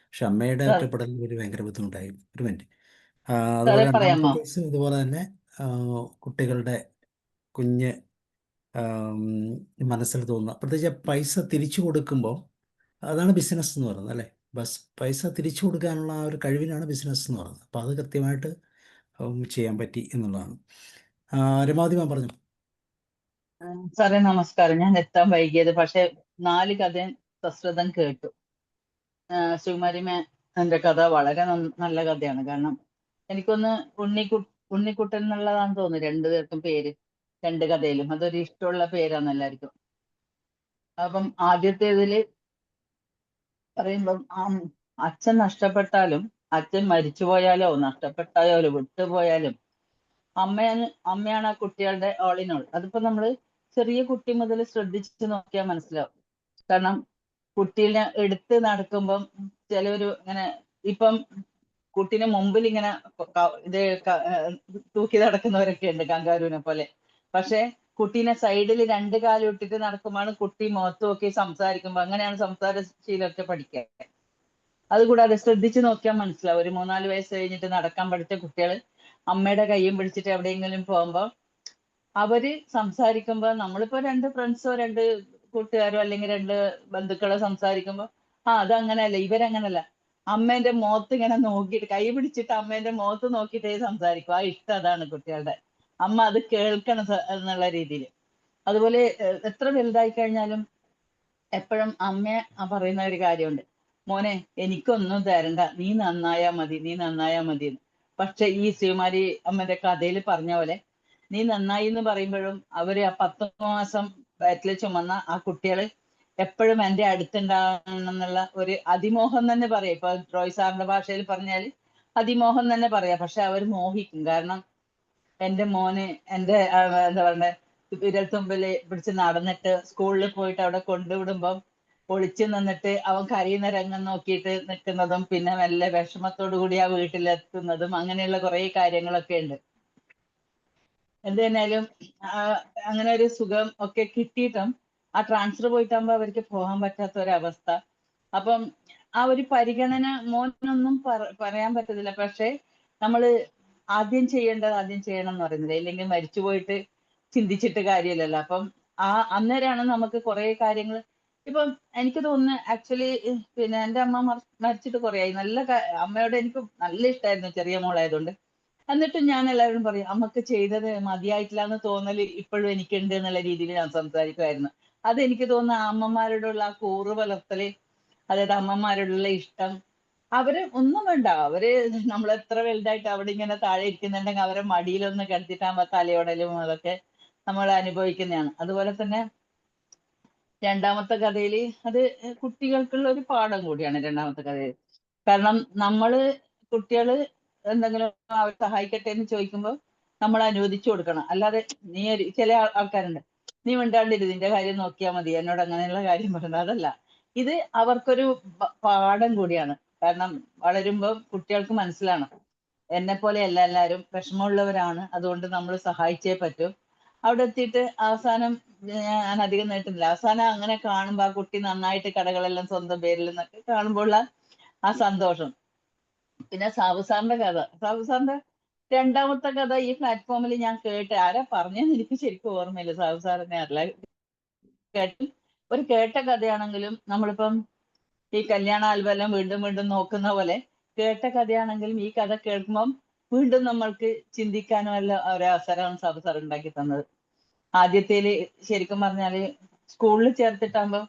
പക്ഷെ അമ്മയുടെ ഒറ്റപ്പെടലിൽ ഒരു ഭയങ്കര ബുദ്ധിമുട്ടായി. ഒരു മിനിറ്റ്. അതുപോലെ രണ്ടാമത്തെ കേസ് ഇതുപോലെ തന്നെ കുട്ടികളുടെ കുഞ്ഞ് മനസ്സിൽ തോന്നുക, പ്രത്യേകിച്ച് പൈസ തിരിച്ചു കൊടുക്കുമ്പോൾ അതാണ് ബിസിനസ് എന്ന് പറയുന്നത് അല്ലേ? പൈസ തിരിച്ചു കൊടുക്കാനുള്ള ആ ഒരു കഴിവിനാണ് ബിസിനസ് എന്ന് പറയുന്നത്. അപ്പോൾ അത് കൃത്യമായിട്ട് ചെയ്യാൻ പറ്റി എന്നുള്ളതാണ്. രമാദിമ പറഞ്ഞു. സാറേ നമസ്കാരം. ഞാൻ എത്താൻ വൈകിയത്, പക്ഷെ 4 കഥയും സശ്രദ്ധം കേട്ടു. സുകുമാരിമേന്റെ കഥ വളരെ നല്ല കഥയാണ്. കാരണം എനിക്കൊന്ന് ഉണ്ണിക്കുട്ടൻ എന്നുള്ളതാണെന്ന് തോന്നുന്നു രണ്ടുപേർക്കും പേര്, 2 കഥയിലും. അതൊരു ഇഷ്ടമുള്ള പേരാണ് എല്ലാവർക്കും. അപ്പം ആദ്യത്തേതില് പറയുമ്പം അച്ഛൻ നഷ്ടപ്പെട്ടാലും, അച്ഛൻ മരിച്ചുപോയാലോ നഷ്ടപ്പെട്ടാലോ വിട്ടുപോയാലും അമ്മയാണ് ആ കുട്ടികളുടെ ഓൾ ഇൻ ഓൾ. അതിപ്പോ നമ്മള് ചെറിയ കുട്ടി മുതൽ ശ്രദ്ധിച്ച് നോക്കിയാൽ മനസ്സിലാവും. കാരണം കുട്ടീനെ എടുത്ത് നടക്കുമ്പം ചിലവര് ഇങ്ങനെ, ഇപ്പം കുട്ടീനെ മുമ്പിൽ ഇങ്ങനെ തൂക്കി നടക്കുന്നവരൊക്കെ ഉണ്ട്, കങ്കാരുവിനെ പോലെ. പക്ഷെ കുട്ടീനെ സൈഡിൽ 2 കാലും ഇട്ടിട്ട് നടക്കുമ്പോഴാണ് കുട്ടി മുഖത്ത് നോക്കി സംസാരിക്കുമ്പോ, അങ്ങനെയാണ് സംസാരശീലമൊക്കെ പഠിക്കുക. അതുകൂടാതെ ശ്രദ്ധിച്ചു നോക്കിയാൽ മനസ്സിലാവും, ഒരു 3-4 വയസ്സ് കഴിഞ്ഞിട്ട് നടക്കാൻ പഠിച്ച കുട്ടികൾ അമ്മയുടെ കയ്യും പിടിച്ചിട്ട് എവിടെയെങ്കിലും പോകുമ്പോ അവര് സംസാരിക്കുമ്പോ, നമ്മളിപ്പോ 2 ഫ്രണ്ട്സോ 2 കൂട്ടുകാരോ അല്ലെങ്കിൽ 2 ബന്ധുക്കളോ സംസാരിക്കുമ്പോ അത് അങ്ങനെയല്ല, ഇവരങ്ങനല്ല. അമ്മേന്റെ മുഖത്ത് ഇങ്ങനെ നോക്കിയിട്ട്, കൈ പിടിച്ചിട്ട് അമ്മേന്റെ മുഖത്ത് നോക്കിയിട്ടേ സംസാരിക്കും. ആ ഇഷ്ടം അതാണ് കുട്ടികളുടെ. അമ്മ അത് കേൾക്കണം എന്നുള്ള രീതിയിൽ. അതുപോലെ എത്ര വലുതായി കഴിഞ്ഞാലും എപ്പോഴും അമ്മ പറയുന്ന ഒരു കാര്യമുണ്ട്, മോനെ എനിക്കൊന്നും തരണ്ട, നീ നന്നായാ മതി, നീ നന്നായാ മതി എന്ന്. പക്ഷെ ഈ ശ്രീമാരി അമ്മന്റെ കഥയിൽ പറഞ്ഞ പോലെ നീ നന്നായി എന്ന് പറയുമ്പോഴും അവര് ആ 10 മാസം വയറ്റിൽ ചുമന്ന ആ കുട്ടികള് എപ്പോഴും എൻ്റെ അടുത്തുണ്ടാകണം എന്നുള്ള ഒരു അതിമോഹം തന്നെ പറയാം. ഇപ്പൊ റോയ് സാറിന്റെ ഭാഷയിൽ പറഞ്ഞാൽ അതിമോഹം തന്നെ പറയാം. പക്ഷെ അവർ മോഹിക്കും. കാരണം എൻ്റെ മോന് എൻ്റെ എന്താ പറയണ്ടേ, വിരൽത്തുമ്പില് പിടിച്ച് നടന്നിട്ട് സ്കൂളിൽ പോയിട്ട് അവിടെ കൊണ്ടുവിടുമ്പം ഒളിച്ചു നിന്നിട്ട് അവൻ കരയുന്ന രംഗം നോക്കിയിട്ട് നിൽക്കുന്നതും, പിന്നെ വല്ല വിഷമത്തോടു കൂടി ആ വീട്ടിലെത്തുന്നതും, അങ്ങനെയുള്ള കുറെ കാര്യങ്ങളൊക്കെ ഉണ്ട്. എന്ത് തന്നെയാലും അങ്ങനെ ഒരു സുഖം ഒക്കെ കിട്ടിയിട്ടും ആ ട്രാൻസ്ഫർ പോയിട്ടാകുമ്പോ അവർക്ക് പോകാൻ പറ്റാത്ത ഒരവസ്ഥ. അപ്പം ആ ഒരു പരിഗണന മോനൊന്നും പറയാൻ പറ്റത്തില്ല. പക്ഷെ നമ്മള് ആദ്യം ചെയ്യേണ്ടത് ആദ്യം ചെയ്യണം എന്ന് പറയുന്നില്ല, ഇല്ലെങ്കിൽ മരിച്ചു പോയിട്ട് ചിന്തിച്ചിട്ട് കാര്യമില്ലല്ലോ. അപ്പം അന്നേരമാണ് നമുക്ക് കുറെ കാര്യങ്ങൾ. ഇപ്പം എനിക്ക് തോന്നുന്നു ആക്ച്വലി പിന്നെ എൻ്റെ അമ്മ മരിച്ചിട്ട് കുറേയായി. അമ്മയോട് എനിക്ക് നല്ല ഇഷ്ടമായിരുന്നു, ചെറിയ മോളായതുകൊണ്ട്. എന്നിട്ടും ഞാൻ എല്ലാവരും പറയും അമ്മക്ക് ചെയ്തത് മതിയായിട്ടില്ല എന്ന് തോന്നൽ ഇപ്പോഴും എനിക്കുണ്ട് എന്നുള്ള രീതിയിൽ ഞാൻ സംസാരിക്കുമായിരുന്നു. അതെനിക്ക് തോന്നുന്നു അമ്മമാരോടുള്ള ആ കൂറ് പുലർത്തല്, അതായത് അമ്മമാരോടുള്ള ഇഷ്ടം. അവര് ഒന്നും വേണ്ട, അവര് നമ്മൾ എത്ര വലുതായിട്ട് അവിടെ ഇങ്ങനെ താഴെ ഇരിക്കുന്നുണ്ടെങ്കിൽ അവരെ മടിയിലൊന്ന് കിടത്തിട്ടാകുമ്പോ തലയോടലും അതൊക്കെ നമ്മൾ അനുഭവിക്കുന്നതാണ്. അതുപോലെ തന്നെ 2ാമത്തെ കഥയില് അത് കുട്ടികൾക്കുള്ള ഒരു പാഠം കൂടിയാണ് 2ാമത്തെ കഥയിൽ. കാരണം കുട്ടികള് എന്തെങ്കിലും അവർ സഹായിക്കട്ടെ എന്ന് ചോദിക്കുമ്പോൾ നമ്മൾ അനുവദിച്ചു കൊടുക്കണം. അല്ലാതെ ചില ആൾക്കാരുണ്ട്, നീ മിണ്ടാണ്ടിരുന്ന് നിന്റെ കാര്യം നോക്കിയാൽ മതി, എന്നോട് അങ്ങനെയുള്ള കാര്യം പറയുന്നത്. അതല്ല, ഇത് അവർക്കൊരു പാഠം കൂടിയാണ്. കാരണം വളരുമ്പോൾ കുട്ടികൾക്ക് മനസ്സിലാണ് എന്നെ പോലെയല്ല എല്ലാവരും, വിഷമമുള്ളവരാണ്, അതുകൊണ്ട് നമ്മൾ സഹായിച്ചേ പറ്റൂ. അവിടെ എത്തിയിട്ട് അവസാനം ഞാൻ അധികം നീട്ടുന്നില്ല, അവസാനം അങ്ങനെ കാണുമ്പോ ആ കുട്ടി നന്നായിട്ട് കടകളെല്ലാം സ്വന്തം പേരിൽ നിന്നൊക്കെ കാണുമ്പോൾ ആ സന്തോഷം. പിന്നെ സാബുസാറിന്റെ കഥ, സാബുസാറിന്റെ 2ാമത്തെ കഥ ഈ പ്ലാറ്റ്ഫോമിൽ ഞാൻ കേട്ട്, ആരാ പറഞ്ഞെന്ന് എനിക്ക് ശരിക്കും ഓർമ്മയില്ല, സാബുസാറിനെ അറിയില്ല. കേട്ട കഥയാണെങ്കിലും നമ്മളിപ്പം ഈ കല്യാണ ആൽബം വീണ്ടും വീണ്ടും നോക്കുന്ന പോലെ കേട്ട കഥയാണെങ്കിലും ഈ കഥ കേൾക്കുമ്പം വീണ്ടും നമ്മൾക്ക് ചിന്തിക്കാനുമല്ല ഒരവസരമാണ് സാബുസാർ ഉണ്ടാക്കി തന്നത്. ആദ്യത്തേല് ശരിക്കും പറഞ്ഞാല് സ്കൂളിൽ ചേർത്തിട്ടാകുമ്പോ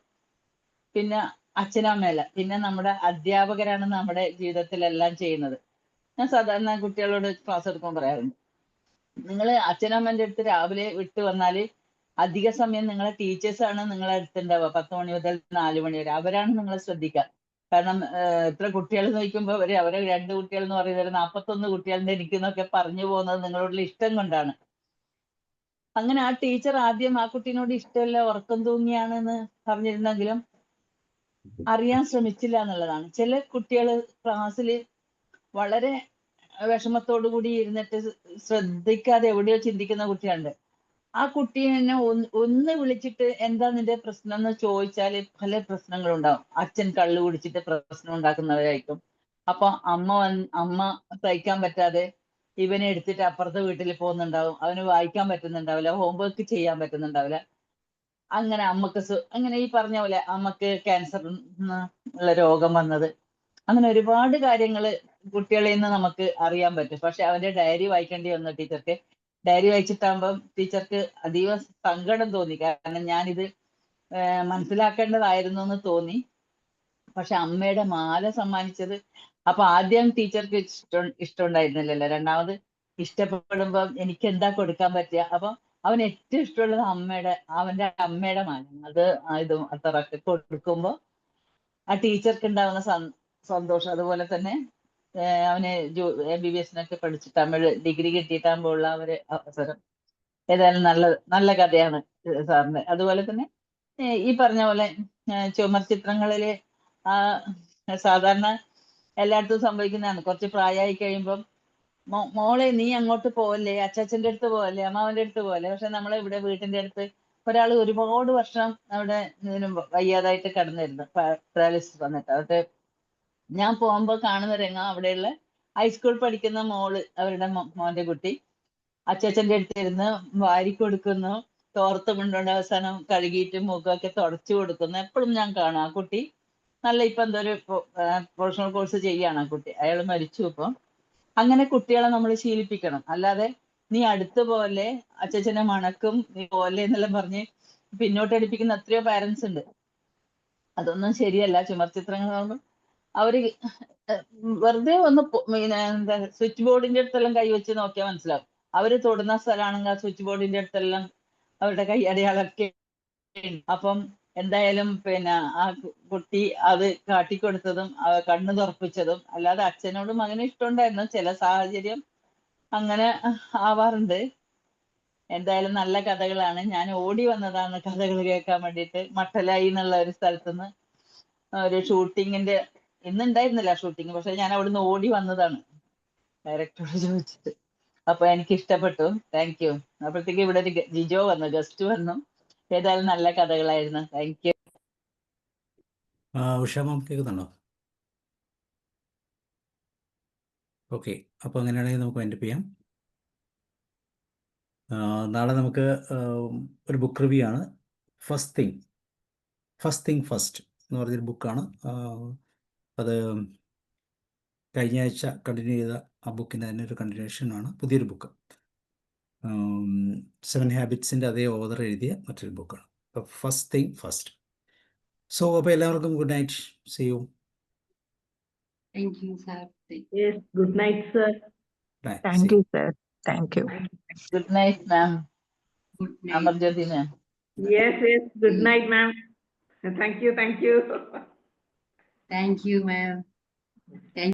പിന്നെ അച്ഛനും അമ്മയല്ല, പിന്നെ നമ്മുടെ അധ്യാപകരാണ് നമ്മുടെ ജീവിതത്തിലെല്ലാം ചെയ്യുന്നത്. ഞാൻ സാധാരണ കുട്ടികളോട് ക്ലാസ് എടുക്കുമ്പോൾ പറയാറുണ്ട്, നിങ്ങൾ അച്ഛനമ്മേന്റെ അടുത്ത് രാവിലെ വിട്ട് വന്നാല് അധിക സമയം നിങ്ങളെ ടീച്ചേഴ്സാണ് നിങ്ങളെ അടുത്തുണ്ടാവുക. 10 മണി മുതൽ 4 മണി വരെ അവരാണ് നിങ്ങളെ ശ്രദ്ധിക്കുക. കാരണം എത്ര കുട്ടികൾ നോക്കുമ്പോൾ അവരെ 2 കുട്ടികൾ എന്ന് പറയുന്നത് 41 കുട്ടികളുടെ എനിക്കെന്നൊക്കെ പറഞ്ഞു പോകുന്നത് നിങ്ങളോടുള്ള ഇഷ്ടം കൊണ്ടാണ്. അങ്ങനെ ആ ടീച്ചർ ആദ്യം ആ കുട്ടീനോട് ഇഷ്ടമല്ല, ഉറക്കം തൂങ്ങിയാണെന്ന് പറഞ്ഞിരുന്നെങ്കിലും അറിയാൻ ശ്രമിച്ചില്ല എന്നുള്ളതാണ്. ചില കുട്ടികൾ ക്ലാസ്സിൽ വളരെ വിഷമത്തോടു കൂടി ഇരുന്നിട്ട് ശ്രദ്ധിക്കാതെ എവിടെയോ ചിന്തിക്കുന്ന കുട്ടിയുണ്ട്. ആ കുട്ടീനെ ഒന്ന് വിളിച്ചിട്ട് എന്താ നിന്റെ പ്രശ്നം എന്ന് ചോദിച്ചാല് പല പ്രശ്നങ്ങളുണ്ടാവും. അച്ഛൻ കള്ളു കുടിച്ചിട്ട് പ്രശ്നം ഉണ്ടാക്കുന്നവരായിരിക്കും. അപ്പൊ അമ്മ സഹിക്കാൻ പറ്റാതെ ഇവനെ എടുത്തിട്ട് അപ്പുറത്തെ വീട്ടിൽ പോകുന്നുണ്ടാവും. അവന് വായിക്കാൻ പറ്റുന്നുണ്ടാവില്ല, ഹോംവർക്ക് ചെയ്യാൻ പറ്റുന്നുണ്ടാവില്ല. അങ്ങനെ അമ്മക്ക് അങ്ങനെ ഈ പറഞ്ഞ പോലെ അമ്മക്ക് ക്യാൻസർ ഉള്ള രോഗം വന്നത്, അങ്ങനെ ഒരുപാട് കാര്യങ്ങൾ കുട്ടികളിൽ നിന്ന് നമുക്ക് അറിയാൻ പറ്റും. പക്ഷെ അവന്റെ ഡയറി വായിക്കേണ്ടി വന്നു ടീച്ചർക്ക്. ഡയറി വായിച്ചിട്ടാകുമ്പം ടീച്ചർക്ക് അതീവ സങ്കടം തോന്നി. കാരണം ഞാനിത് മനസ്സിലാക്കേണ്ടതായിരുന്നു എന്ന് തോന്നി. പക്ഷെ അമ്മയുടെ മാല സമ്മാനിച്ചത്, അപ്പൊ ആദ്യം ടീച്ചർക്ക് ഇഷ്ടമുണ്ടായിരുന്നില്ലല്ലോ, രണ്ടാമത് ഇഷ്ടപ്പെടുമ്പം എനിക്ക് എന്താ കൊടുക്കാൻ പറ്റുക? അപ്പൊ അവൻ ഏറ്റവും ഇഷ്ടമുള്ളത് അവന്റെ അമ്മയുടെ മാല. അത് ഇതും അത്രയൊക്കെ കൊടുക്കുമ്പോ ആ ടീച്ചർക്ക് ഉണ്ടാവുന്ന സന്തോഷം. അതുപോലെ തന്നെ അവന് MBBS പഠിച്ച് തമിഴ് ഡിഗ്രി കിട്ടിയിട്ടാകുമ്പോൾ ഉള്ള ഒരു അവസരം. ഏതായാലും നല്ല കഥയാണ് സാറിന്റെ. അതുപോലെ തന്നെ ഈ പറഞ്ഞ പോലെ ചുമർ ചിത്രങ്ങളില് സാധാരണ എല്ലായിടത്തും സംഭവിക്കുന്നതാണ്. കുറച്ച് പ്രായമായി കഴിയുമ്പം മോളെ നീ അങ്ങോട്ട് പോവല്ലേ, അച്ചാച്ചന്റെ അടുത്ത് പോവല്ലേ, അമ്മാവന്റെ അടുത്ത് പോവല്ലേ. പക്ഷെ നമ്മളെ ഇവിടെ വീട്ടിന്റെ അടുത്ത് ഒരാൾ ഒരുപാട് വർഷം അവിടെ വയ്യാതായിട്ട് കിടന്നിരുന്നു, പാരാലിസിസ് വന്നിട്ട്. അതൊക്കെ ഞാൻ പോകുമ്പോ കാണുന്ന രംഗം, അവിടെയുള്ള ഹൈസ്കൂൾ പഠിക്കുന്ന മോള്, അവരുടെ മോന്റെ കുട്ടി അച്ചാച്ചന്റെ അടുത്ത് ഇരുന്ന് വാരി കൊടുക്കുന്നു, തോർത്ത് കൊണ്ടുകൊണ്ട് അവസാനം കഴുകിയിട്ട് മുഖമൊക്കെ തുടച്ചു കൊടുക്കുന്നു. എപ്പോഴും ഞാൻ കാണാം ആ കുട്ടി ഇപ്പൊ എന്തോ ഒരു പ്രൊഫഷണൽ കോഴ്സ് ചെയ്യാണ് ആ കുട്ടി. അയാൾ മരിച്ചു. ഇപ്പം അങ്ങനെ കുട്ടികളെ നമ്മൾ ശീലിപ്പിക്കണം. അല്ലാതെ നീ അടുത്ത് പോലെ അച്ഛനെ മണക്കും നീ പോലെ എന്നെല്ലാം പറഞ്ഞ് പിന്നോട്ടടിപ്പിക്കുന്ന എത്രയോ പാരന്റ്സ് ഉണ്ട്. അതൊന്നും ശരിയല്ല. ചുമർ ചിത്രങ്ങളാകുമ്പോൾ അവര് വെറുതെ ഒന്ന് എന്താ സ്വിച്ച് ബോർഡിന്റെ അടുത്തെല്ലാം കൈവച്ച് നോക്കിയാൽ മനസ്സിലാവും. അവര് തൊടുന്ന സ്ഥലമാണെങ്കിൽ ആ സ്വിച്ച് ബോർഡിന്റെ അടുത്തെല്ലാം അവരുടെ കൈ അടയാളൊക്കെ. അപ്പം എന്തായാലും ആ കുട്ടി അത് കാട്ടിക്കൊടുത്തതും കണ്ണു തുറപ്പിച്ചതും, അല്ലാതെ അച്ഛനോടും മകനും ഇഷ്ടമുണ്ടായിരുന്നു. ചില സാഹചര്യം അങ്ങനെ ആവാറുണ്ട്. എന്തായാലും നല്ല കഥകളാണ്. ഞാൻ ഓടി വന്നതാണ് കഥകൾ കേൾക്കാൻ വേണ്ടിയിട്ട്. മട്ടലായി എന്നുള്ള ഒരു സ്ഥലത്തുനിന്ന് ഒരു ഷൂട്ടിങ്ങിന്റെ, ഇന്നുണ്ടായിരുന്നില്ല ഷൂട്ടിങ്, പക്ഷെ ഞാൻ അവിടുന്ന് ഓടി വന്നതാണ് ഡയറക്ടറോട് ചോദിച്ചിട്ട്. അപ്പൊ എനിക്ക് ഇഷ്ടപ്പെട്ടു. Thank you. അപ്പോഴത്തേക്ക് ഇവിടെ ഒരു ജിജോ വന്നു, ഗസ്റ്റ് വന്നു. ഏതായാലും നല്ല കഥകളായിരുന്നു. Thank you. ഉഷ മാം കേൾക്കുന്നുണ്ടോ? ഓക്കെ, അപ്പോൾ അങ്ങനെയാണെങ്കിൽ നമുക്ക് വൈൻഡപ്പ് ചെയ്യാം. നാളെ നമുക്ക് ഒരു ബുക്ക് റിവ്യൂ ആണ്. ഫസ്റ്റ് തിങ് ഫസ്റ്റ് എന്ന് പറഞ്ഞൊരു ബുക്കാണ്. അത് കഴിഞ്ഞ ആഴ്ച കണ്ടിന്യൂ ചെയ്ത ആ ബുക്കിൻ്റെ തന്നെ ഒരു കണ്ടിന്യൂഷനാണ്, പുതിയൊരു ബുക്ക്. 7 ഹാബിറ്റ്സിൻ്റെ അതേ ഓതർ എഴുതിയ മറ്റൊരു ബുക്കാണ്. അപ്പോൾ ഫസ്റ്റ് തിങ് ഫസ്റ്റ്. സോ അപ്പോൾ എല്ലാവർക്കും good night. See you. Thank you, sir. Yes, good night, sir. Thank you, sir. Thank you. Good night ma'am. Good night. Amarjyoti ma'am. Yes, good night, ma'am. Thank you. Thank you, ma'am.